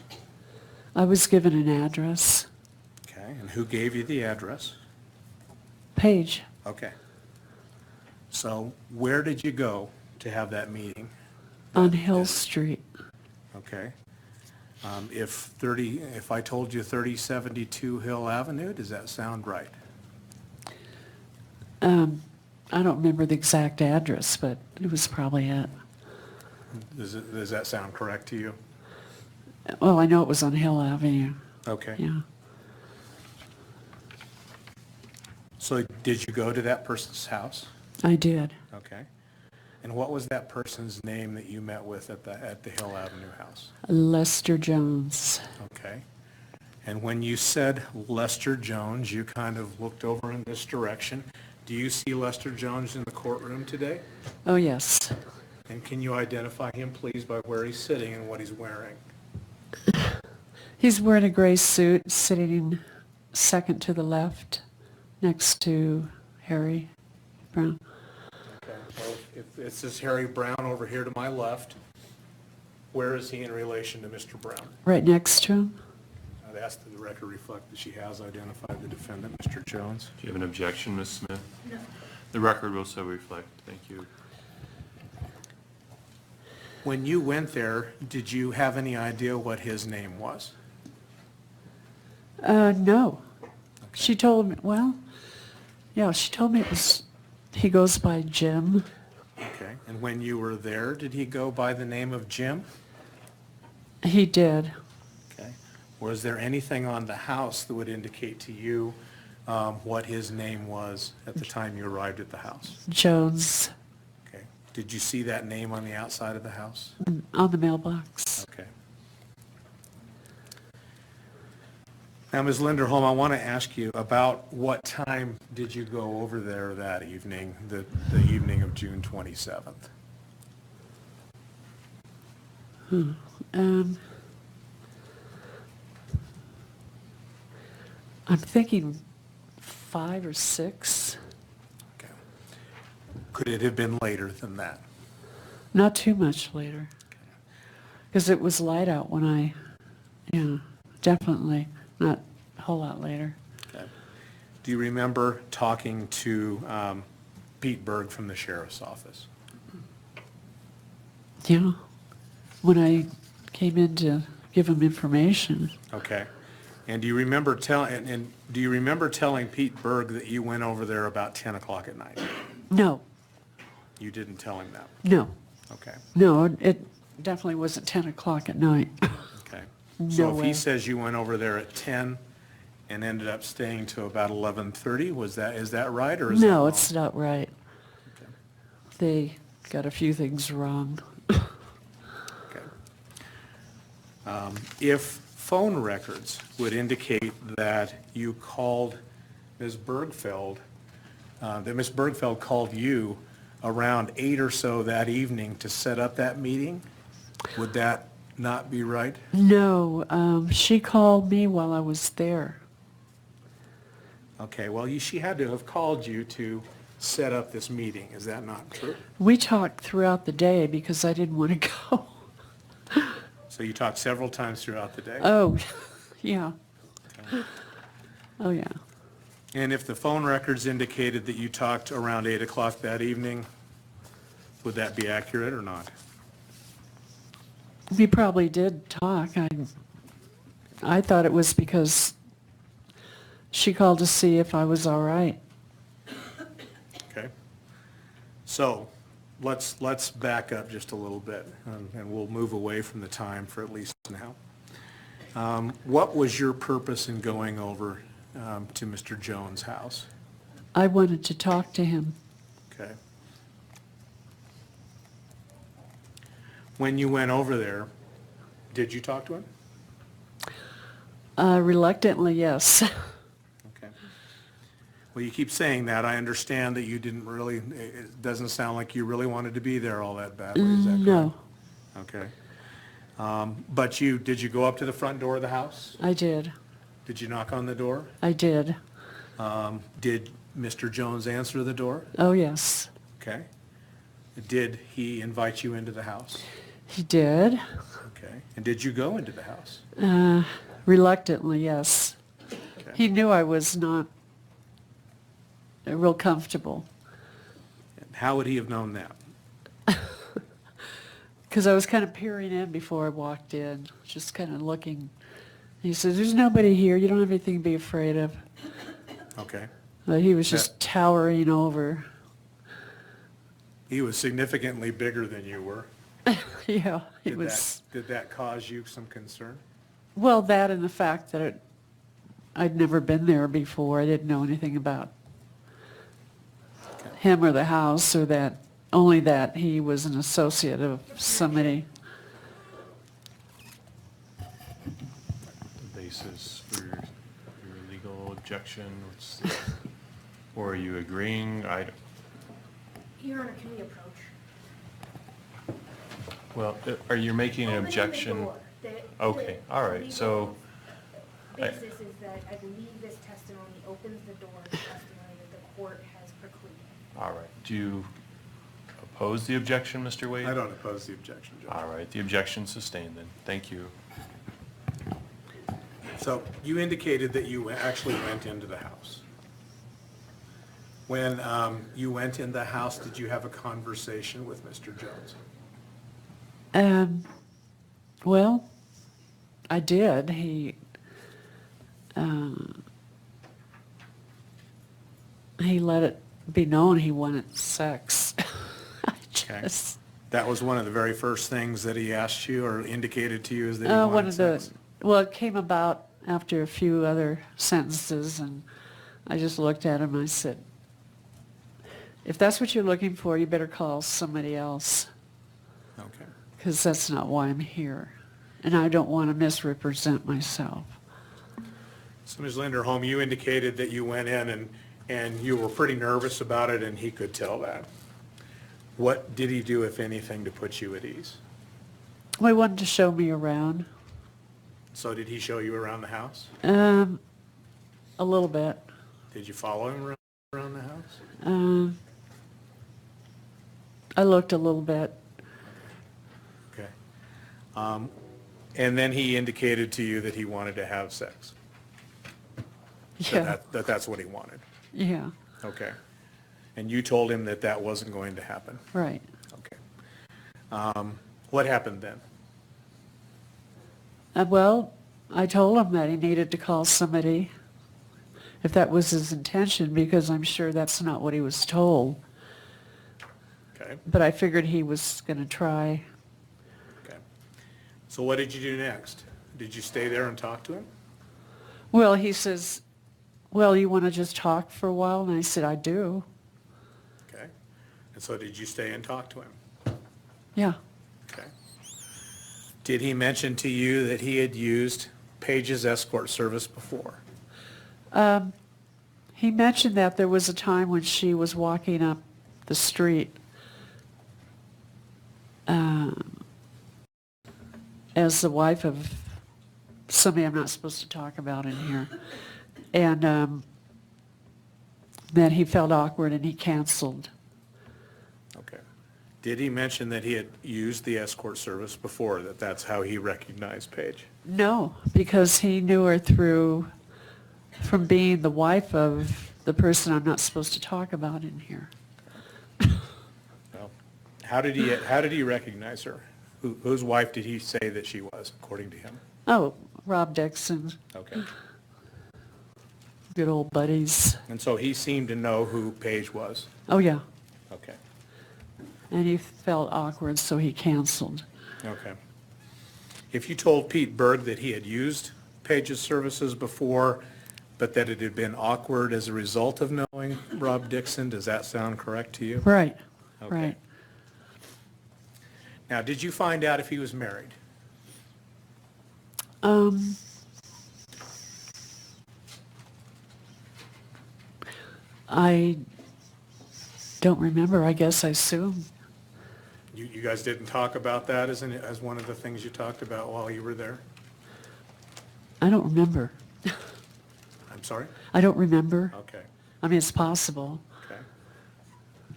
I was given an address. Okay, and who gave you the address? Paige. Okay. So where did you go to have that meeting? On Hill Street. Okay. If I told you 3072 Hill Avenue, does that sound right? I don't remember the exact address, but it was probably it. Does that sound correct to you? Well, I know it was on Hill Avenue. Okay. Yeah. So did you go to that person's house? I did. Okay. And what was that person's name that you met with at the Hill Avenue house? Lester Jones. Okay. And when you said Lester Jones, you kind of looked over in this direction. Do you see Lester Jones in the courtroom today? Oh, yes. And can you identify him, please, by where he's sitting and what he's wearing? He's wearing a gray suit, sitting second to the left, next to Harry Brown. Okay. Well, if this is Harry Brown over here to my left, where is he in relation to Mr. Brown? Right next to him? I'd ask that the record reflect that she has identified the defendant, Mr. Jones. Do you have an objection, Ms. Smith? No. The record will so reflect. Thank you. When you went there, did you have any idea what his name was? No. She told me, well, yeah, she told me he goes by Jim. Okay. And when you were there, did he go by the name of Jim? He did. Okay. Was there anything on the house that would indicate to you what his name was at the time you arrived at the house? Jones, Okay. Did you see that name on the outside of the house? on the mailbox. Okay. Now, Ms. Linderholm, I want to ask you about what time did you go over there that evening, the evening of June 27th? I'm thinking 5 or 6. Okay. Could it have been later than that? Not too much later. Because it was light out when yeah, definitely not a whole lot later. Okay. Do you remember talking to Pete Berg from the sheriff's office? Yeah, when I came in to give him information. Okay. And do you remember telling Pete Berg that you went over there about 10 o'clock at night? No, You didn't tell him that? no, Okay. no, it definitely wasn't 10 o'clock at night. Okay. No So if way. he says you went over there at 10 and ended up staying to about 11:30, is that right, or is that No, wrong? it's not right. Okay. They got a few things wrong. Okay. If phone records would indicate that you called Ms. Bergfeld, that Ms. Bergfeld called you around 8 or so that evening to set up that meeting, would that not be right? No, she called me while I was there. Okay, well, she had to have called you to set up this meeting, is that not true? We talked throughout the day because I didn't want to go. So you talked several times throughout the day? Oh, yeah. Oh, yeah. And if the phone records indicated that you talked around 8 o'clock that evening, would that be accurate or not? We probably did talk. I thought it was because she called to see if I was all right. Okay. So let's back up just a little bit, and we'll move away from the time for at least now. What was your purpose in going over to Mr. Jones' house? I wanted to talk to him. Okay. When you went over there, did you talk to him? Reluctantly, yes. Okay. Well, you keep saying that. I understand that you didn't really, it doesn't sound like you really wanted to be there all that badly, is that correct? No, Okay. But did you go up to the front door of the house? I did. Did you knock on the door? I did. Did Mr. Jones answer the door? Oh, yes. Okay. Did he invite you into the house? He did. Okay. And did you go into the house? Reluctantly, yes. Okay. He knew I was not real comfortable And how would he have known that? because I was kind of peering in before I walked in, just kind of looking. He said, "There's nobody here. You don't have anything to be afraid of." Okay. But he was just towering over. He was significantly bigger than you were. Yeah, it was. Did that cause you some concern? Well, that and the fact that I'd never been there before. I didn't know anything about him or the house, or that, only that he was an associate of somebody. The basis for your legal objection, or are you agreeing? Your Honor, can we approach? Well, are you making an Opening the objection? door. Okay, all right, legal so, Basis is that I believe this testimony opens the door to testimony that the court has precluded. all right. Do you oppose the objection, Mr. Wade? I don't oppose the objection, Judge. All right, the objection sustained then. Thank you. So you indicated that you actually went into the house. When you went in the house, did you have a conversation with Mr. Jones? Well, I did. He let it be known he wanted sex. I Okay. just, That was one of the very first things that he asked you or indicated to you is that he one wanted of the, sex? well, it came about after a few other sentences, and I just looked at him and I said, if that's what you're looking for, you better call somebody else, Okay. because that's not why I'm here. And I don't want to misrepresent myself. So Ms. Linderholm, you indicated that you went in and you were pretty nervous about it and he could tell that. What did he do, if anything, to put you at ease? Well, he wanted to show me around, So did he show you around the house? a little bit. Did you follow him around the house? I looked a little bit. Okay. And then he indicated to you that he wanted to have sex? Yeah, That's what he wanted? yeah, Okay. And you told him that that wasn't going to happen? right. Okay. What happened then? Well, I told him that he needed to call somebody, if that was his intention, because I'm sure that's not what he was told. Okay. But I figured he was going to try. Okay. So what did you do next? Did you stay there and talk to him? Well, he says, well, you want to just talk for a while? And I said, I do. Okay. And so did you stay and talk to him? Yeah. Okay. Did he mention to you that he had used Paige's escort service before? He mentioned that there was a time when she was walking up the street as the wife of somebody I'm not supposed to talk about in here, and that he felt awkward and he canceled. Okay. Did he mention that he had used the escort service before, that that's how he recognized Paige? No, because he knew her from being the wife of the person I'm not supposed to talk about in here. Well, how did he recognize her? Whose wife did he say that she was, according to him? Oh, Rob Dixon, Okay. good old buddies. And so he seemed to know who Paige was? Oh, yeah. Okay. And he felt awkward, so he canceled. Okay. If you told Pete Berg that he had used Paige's services before, but that it had been awkward as a result of knowing Rob Dixon, does that sound correct to you? Right, Okay. right. Now, did you find out if he was married? I don't remember, I guess I assume. You guys didn't talk about that as one of the things you talked about while you were there? I don't remember. I'm sorry? I don't remember. Okay, I mean, it's possible. okay.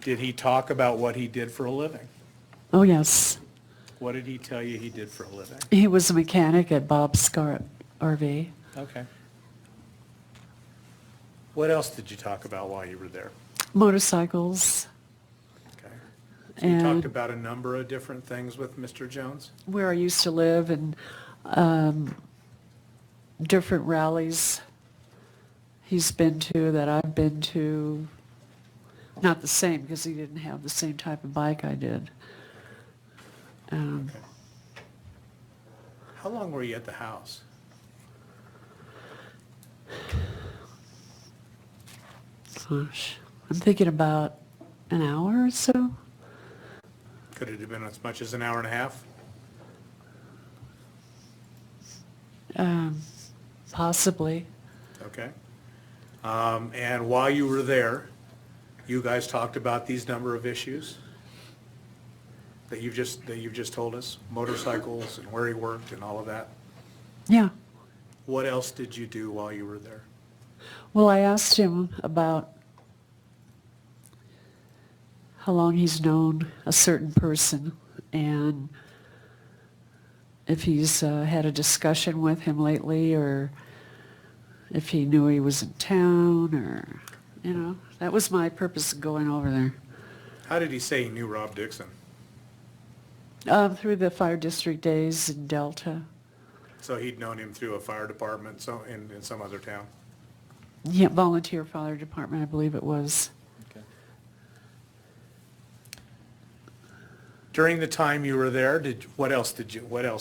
Did he talk about what he did for a living? Oh, yes. What did he tell you he did for a living? He was a mechanic at Bob's Scar RV. Okay. What else did you talk about while you were there? Motorcycles, Okay. So you talked and about a number of different things with Mr. Jones? where I used to live, and different rallies he's been to that I've been to. Not the same, because he didn't have the same type of bike I did. Okay. How long were you at the house? Gosh, I'm thinking about an hour or so. Could it have been as much as an hour and a half? Possibly. Okay. And while you were there, you guys talked about these number of issues that you've just told us, motorcycles and where he worked and all of that? Yeah. What else did you do while you were there? Well, I asked him about how long he's known a certain person and if he's had a discussion with him lately or if he knew he was in town or, you know, that was my purpose of going over there. How did he say he knew Rob Dixon? Through the fire district days in Delta. So he'd known him through a fire department in some other town? Yeah, volunteer fire department, I believe it was. Okay. During the time you were there, what else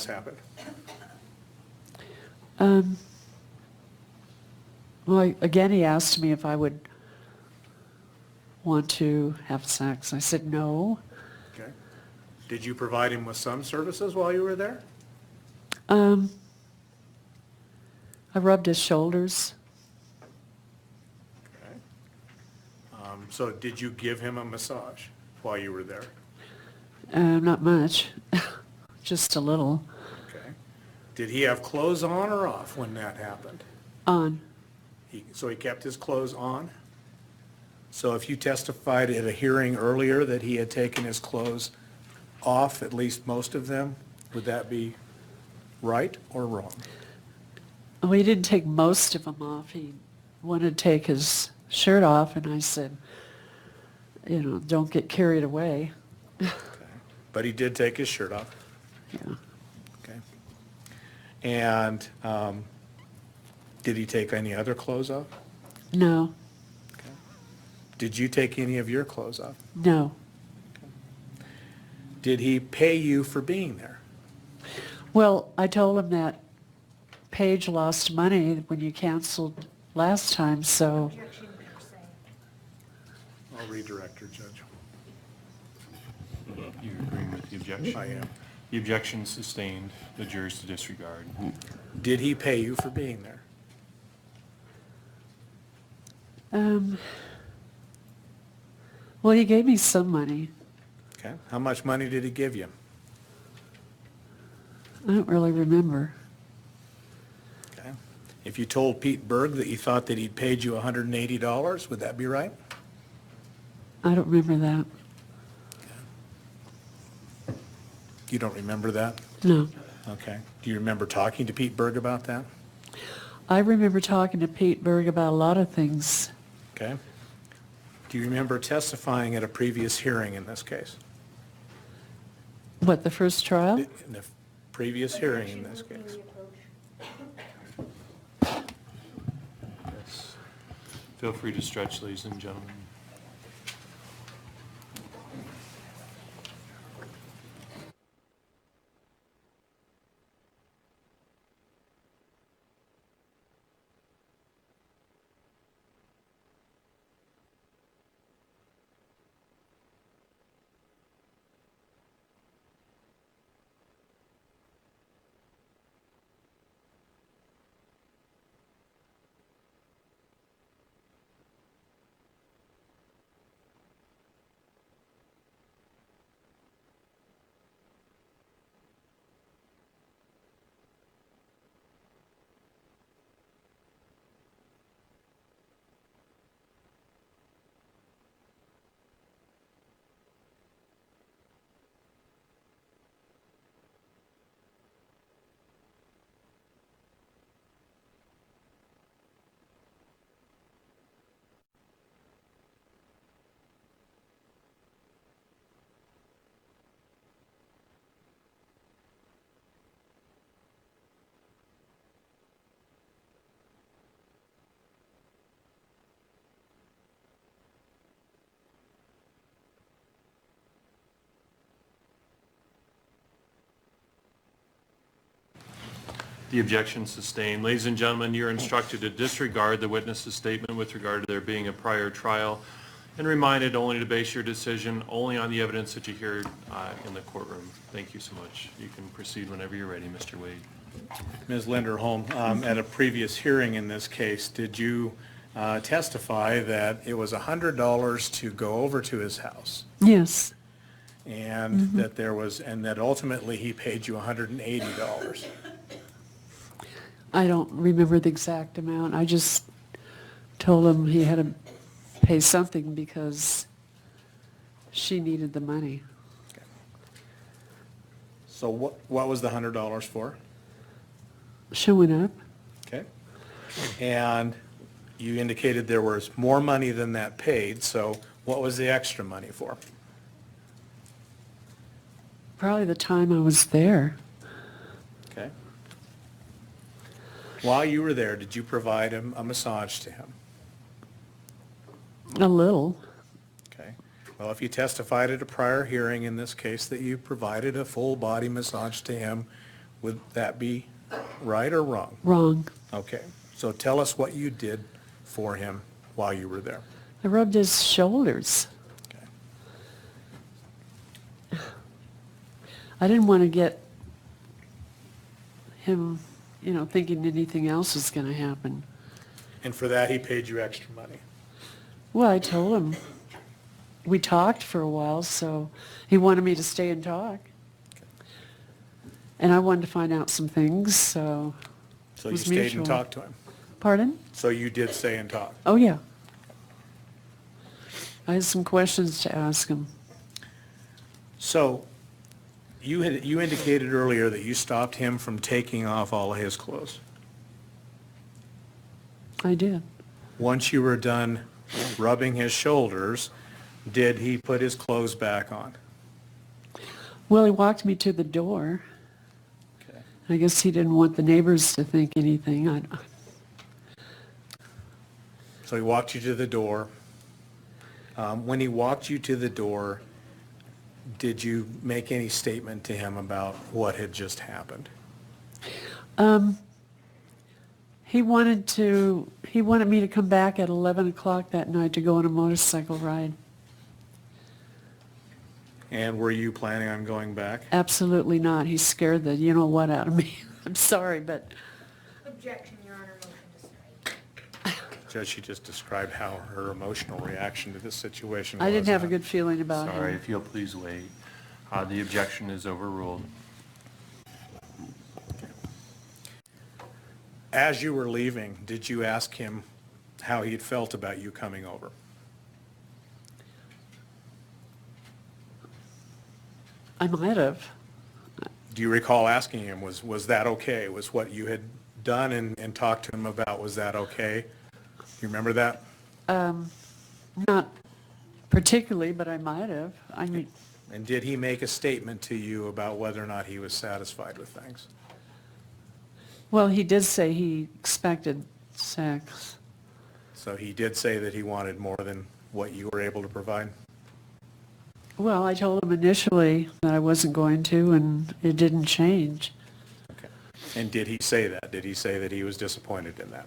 happened? Well, again, he asked me if I would want to have sex. I said no. Okay. Did you provide him with some services while you were there? I rubbed his shoulders. Okay. So did you give him a massage while you were there? Not much, just a little. Okay. Did he have clothes on or off when that happened? On. So he kept his clothes on? So if you testified at a hearing earlier that he had taken his clothes off, at least most of them, would that be right or wrong? Well, he didn't take most of them off. He wanted to take his shirt off, and I said, you know, don't get carried away. Okay. But he did take his shirt off? Yeah. Okay. And did he take any other clothes off? No, Okay. Did you take any of your clothes off? no. Did he pay you for being there? Well, I told him that Paige lost money when you canceled last time, so, I'll redirect her, Judge. You're agreeing with the objection? I am. The objection sustained, the jurors to disregard. Did he pay you for being there? well, he gave me some money. Okay. How much money did he give you? I don't really remember. Okay. If you told Pete Berg that you thought that he'd paid you $180, would that be right? I don't remember that. You don't remember that? No. Okay. Do you remember talking to Pete Berg about that? I remember talking to Pete Berg about a lot of things. Okay. Do you remember testifying at a previous hearing in this case? What, the first trial? In the previous hearing in this case? Yes. Feel free to stretch, ladies and gentlemen. The objection sustained. Ladies and gentlemen, you're instructed to disregard the witness's statement with regard to there being a prior trial and reminded only to base your decision only on the evidence that you hear in the courtroom. Thank you so much. You can proceed whenever you're ready, Mr. Wade. Ms. Linderholm, at a previous hearing in this case, did you testify that it was $100 to go over to his house? Yes, And that and that ultimately he paid you $180? I don't remember the exact amount. I just told him he had to pay something because she needed the money. So what was the $100 for? Showing up? Okay. And you indicated there was more money than that paid, so what was the extra money for? Probably the time I was there. Okay. While you were there, did you provide him a massage to him? A little. Okay. Well, if you testified at a prior hearing in this case that you provided a full body massage to him, would that be right or wrong? Wrong. Okay. So tell us what you did for him while you were there. I rubbed his shoulders. Okay. I didn't want to get him, thinking anything else was going to happen. And for that, he paid you extra money? Well, I told him, we talked for a while, so he wanted me to stay and talk. And I wanted to find out some things, so So it you was stayed mutual. and talked to him? Pardon? So you did stay and talk? Oh, yeah. I had some questions to ask him. So you indicated earlier that you stopped him from taking off all of his clothes. I did. Once you were done rubbing his shoulders, did he put his clothes back on? Well, he walked me to the door. Okay. I guess he didn't want the neighbors to think anything. So he walked you to the door. When he walked you to the door, did you make any statement to him about what had just happened? He wanted me to come back at 11 o'clock that night to go on a motorcycle ride. And were you planning on going back? Absolutely not. He scared the you-know-what out of me. I'm sorry, but Objection, Your Honor, motion to strike. Judge, she just described how her emotional reaction to this situation was. I didn't have a good feeling about him. Sorry, if you'll please wait. The objection is overruled. As you were leaving, did you ask him how he'd felt about you coming over? I might have. Do you recall asking him, was that okay? Was what you had done and talked to him about, was that okay? You remember that? Not particularly, but I might have. I mean, And did he make a statement to you about whether or not he was satisfied with things? well, he did say he expected sex. So he did say that he wanted more than what you were able to provide? Well, I told him initially that I wasn't going to, and it didn't change. Okay. And did he say that? Did he say that he was disappointed in that?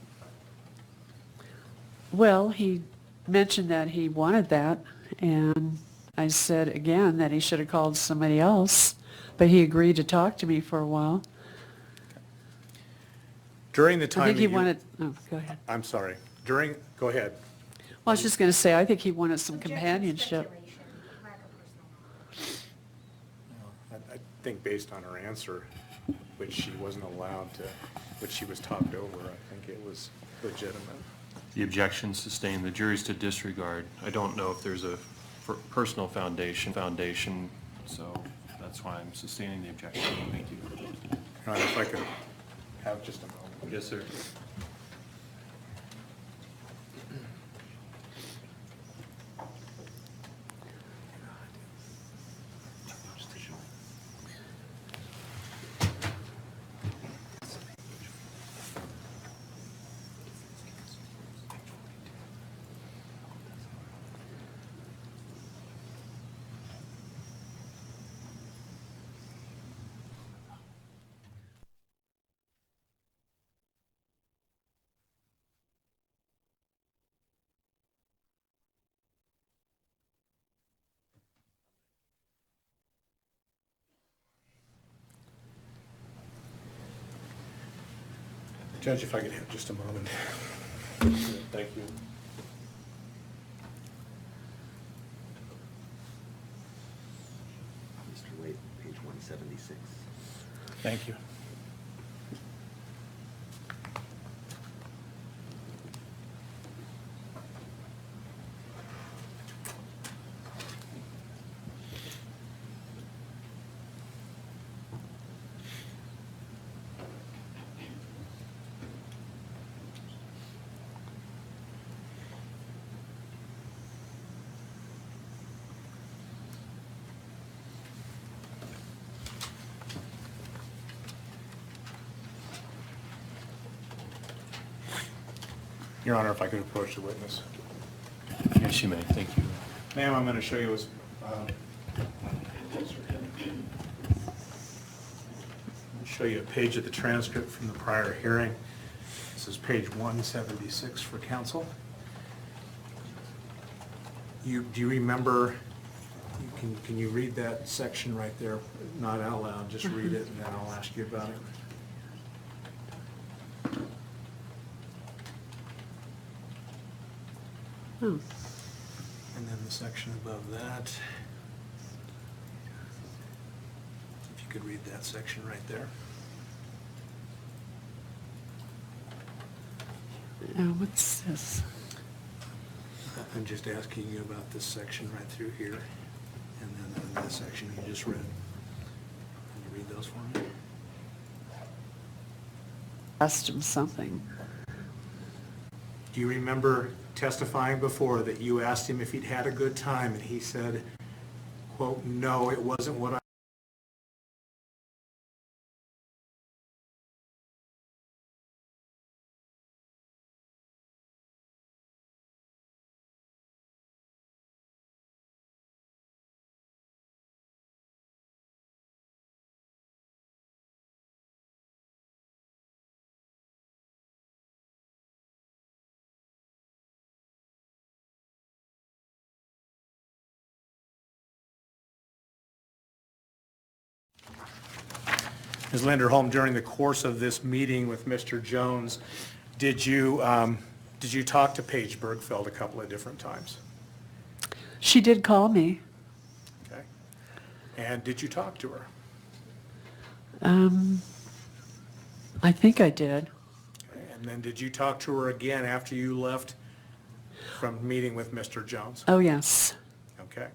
Well, he mentioned that he wanted that, and I said again that he should have called somebody else, but he agreed to talk to me for a while. During the time I think that he you- wanted, oh, go ahead. I'm sorry. Go ahead. Well, I was just going to say, I think he wanted some Objection, companionship. speculation, lack of personal knowledge. I think based on her answer, which she wasn't allowed to, which she was talked over, I think it was legitimate. The objection sustained. The jury's to disregard. I don't know if there's a personal foundation, so that's why I'm sustaining the objection. Thank you. All right, if I could have just a moment. Yes, sir. Judge, if I could have just a moment. Thank you. Mr. Wade, page 176. Thank you. Your Honor, if I could approach the witness. Yes, you may. Thank you. Ma'am, I'm going to show you a page of the transcript from the prior hearing. This is page 176 for counsel. Do you remember, can you read that section right there? Not out loud, just read it, and then I'll ask you about it. Oh, And then the section above that. If you could read that section right there. what's this? I'm just asking you about this section right through here, and then this section you just read. Can you read those for me? Asked him something. Do you remember testifying before that you asked him if he'd had a good time, and he said, quote, "No, it wasn't what I..." Ms. Linderholm, during the course of this meeting with Mr. Jones, did you talk to Paige Bergfeld a couple of different times? She did call me. Okay. And did you talk to her? I think I did. Okay. And then did you talk to her again after you left from meeting with Mr. Jones? Oh, yes. Okay.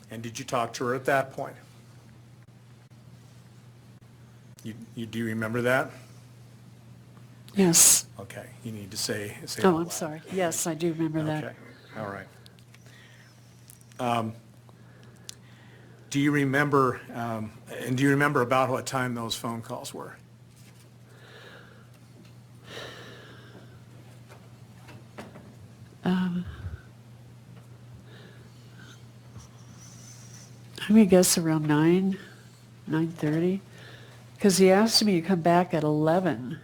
And did you talk to her at that point? Do you remember that? Yes. Okay, you need to say it Oh, out I'm loud. sorry. Yes, I do remember that. Okay, all right. Do you remember, and do you remember about what time those phone calls were? I'm gonna guess around 9:30, because he asked me to come back at 11.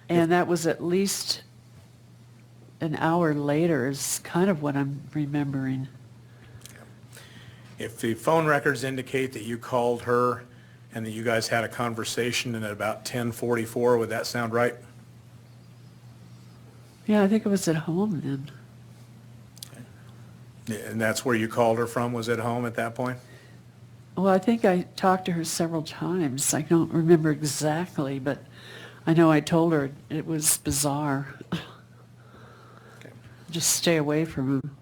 And that was at least an hour later is kind of what I'm remembering. If the phone records indicate that you called her and that you guys had a conversation and at about 10:44, would that sound right? Yeah, I think it was at home then. And that's where you called her from, was at home at that point? Well, I think I talked to her several times. I don't remember exactly, but I know I told her it was bizarre. Okay. Just stay away from him.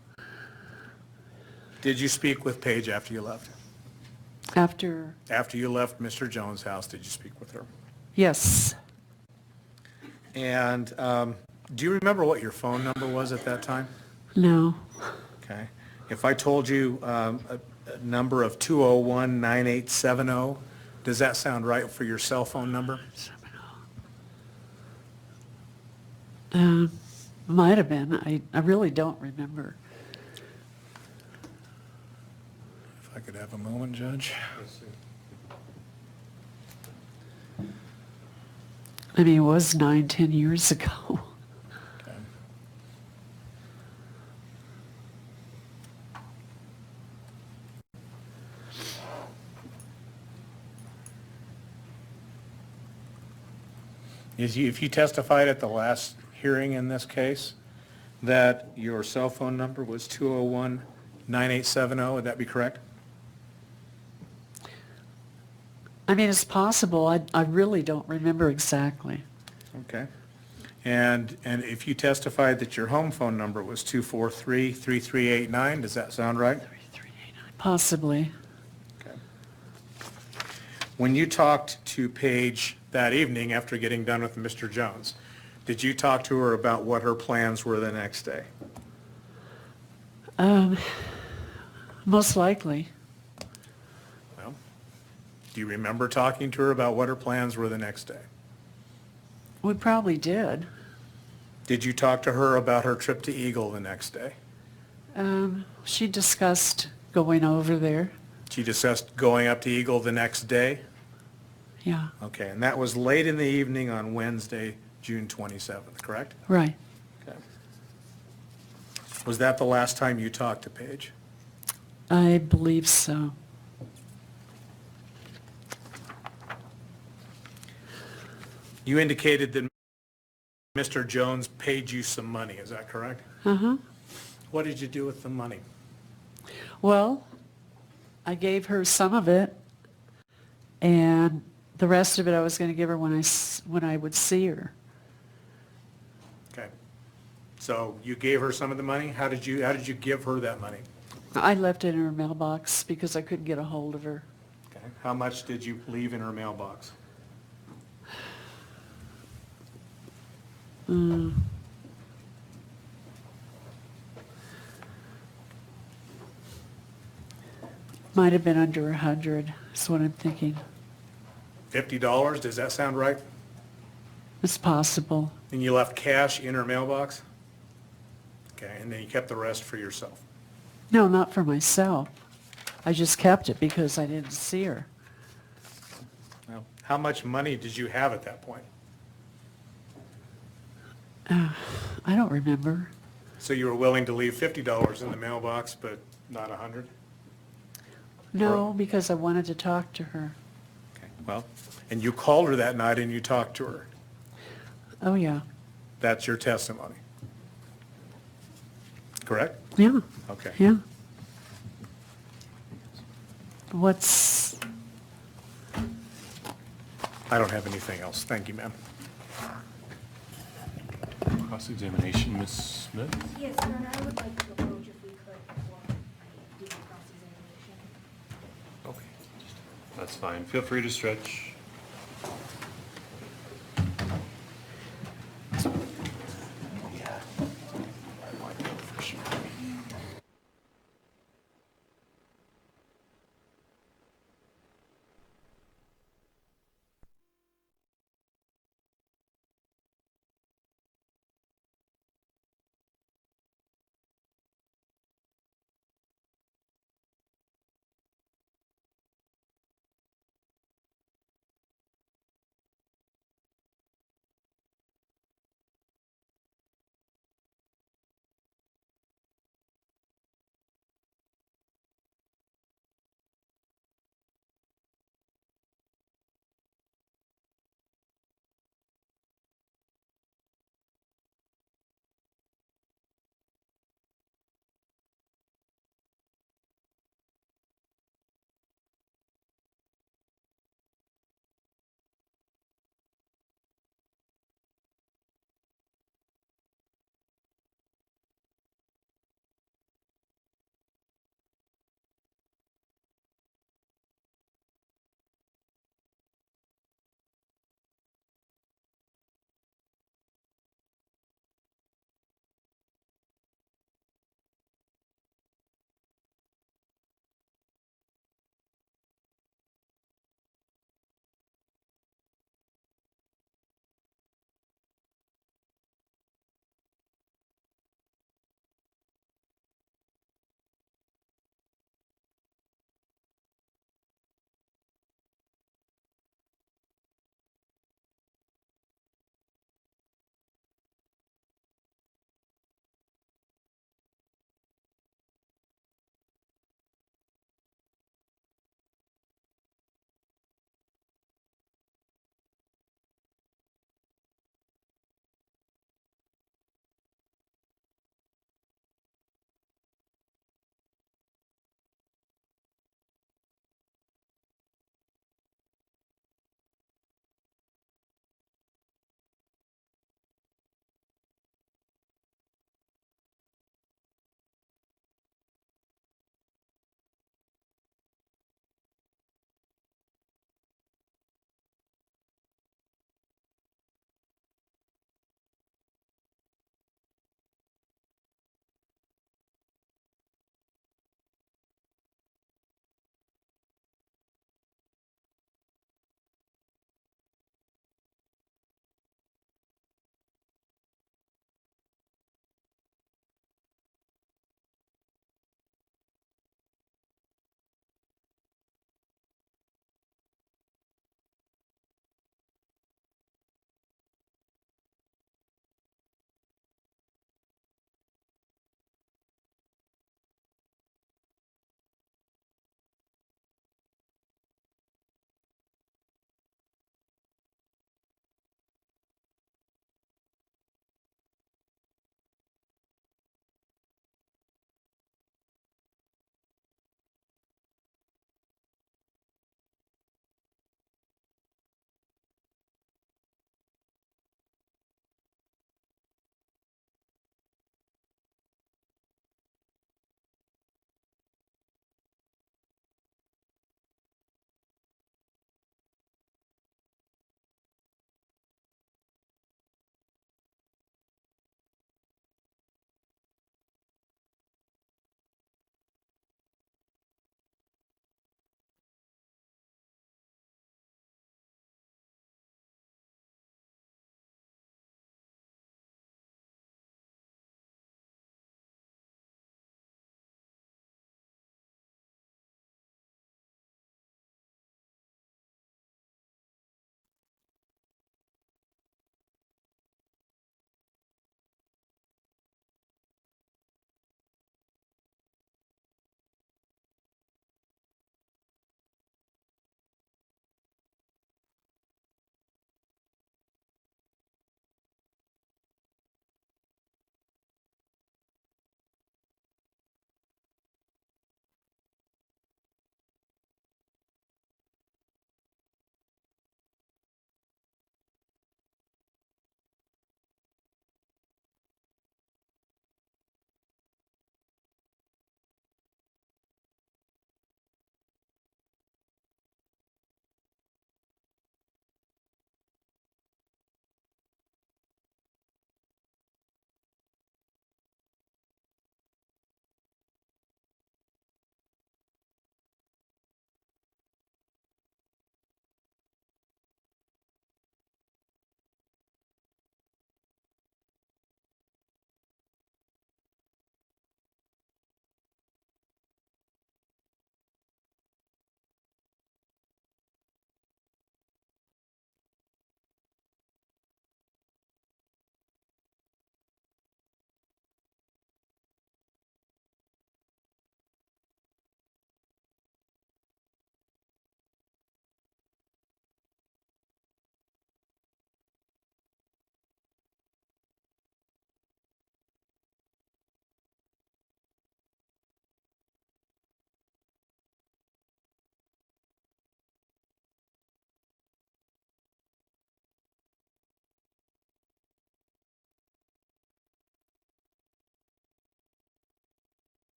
Did you speak with Paige after you left? After, After you left Mr. Jones' house, did you speak with her? yes, And do you remember what your phone number was at that time? no, Okay. If I told you a number of 201-9870, does that sound right for your cell phone number? might have been. I really don't remember. If I could have a moment, Judge. I mean, it was 9, 10 years ago. Okay. If you testified at the last hearing in this case, that your cell phone number was 201-9870, would that be correct? I mean, it's possible. I really don't remember exactly. Okay. And if you testified that your home phone number was 243-3389, does that sound right? Possibly. Okay. When you talked to Paige that evening after getting done with Mr. Jones, did you talk to her about what her plans were the next day? Most likely. Well, do you remember talking to her about what her plans were the next day? We probably did. Did you talk to her about her trip to Eagle the next day? She discussed going over there. She discussed going up to Eagle the next day? Yeah, Okay, and that was late in the evening on Wednesday, June 27th, correct? right. Okay. Was that the last time you talked to Paige? I believe so. You indicated that Mr. Jones paid you some money, is that correct? Uh-huh. What did you do with the money? Well, I gave her some of it, and the rest of it I was going to give her when I would see her. Okay. So you gave her some of the money? How did you give her that money? I left it in her mailbox because I couldn't get a hold of her. Okay. How much did you leave in her mailbox? Might have been under 100, is what I'm thinking. $50, does that sound right? It's possible. And you left cash in her mailbox? Okay, and then you kept the rest for yourself? No, not for myself. I just kept it because I didn't see her. Well, how much money did you have at that point? I don't remember. So you were willing to leave $50 in the mailbox, but not 100? No, because I wanted to talk to her. Okay, well, and you called her that night and you talked to her. Oh, yeah. That's your testimony. Correct? Yeah, Okay. yeah. What's, I don't have anything else. Thank you, ma'am. Cross-examination, Ms. Smith? Yes, Your Honor, I would like to approach if we could before I do the cross-examination. Okay. That's fine. Feel free to stretch.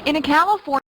In a California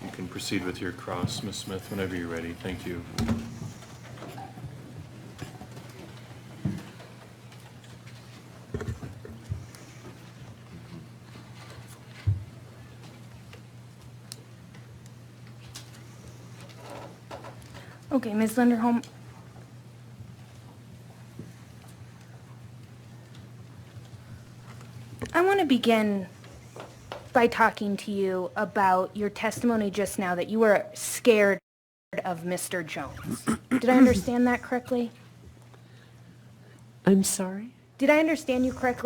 You can proceed with your cross, Ms. Smith, whenever you're ready. Thank you. Okay, Ms. Linderholm. I want to begin by talking to you about your testimony just now that you were scared of Mr. Jones. Did I understand that correctly? I'm sorry? Did I understand you correctly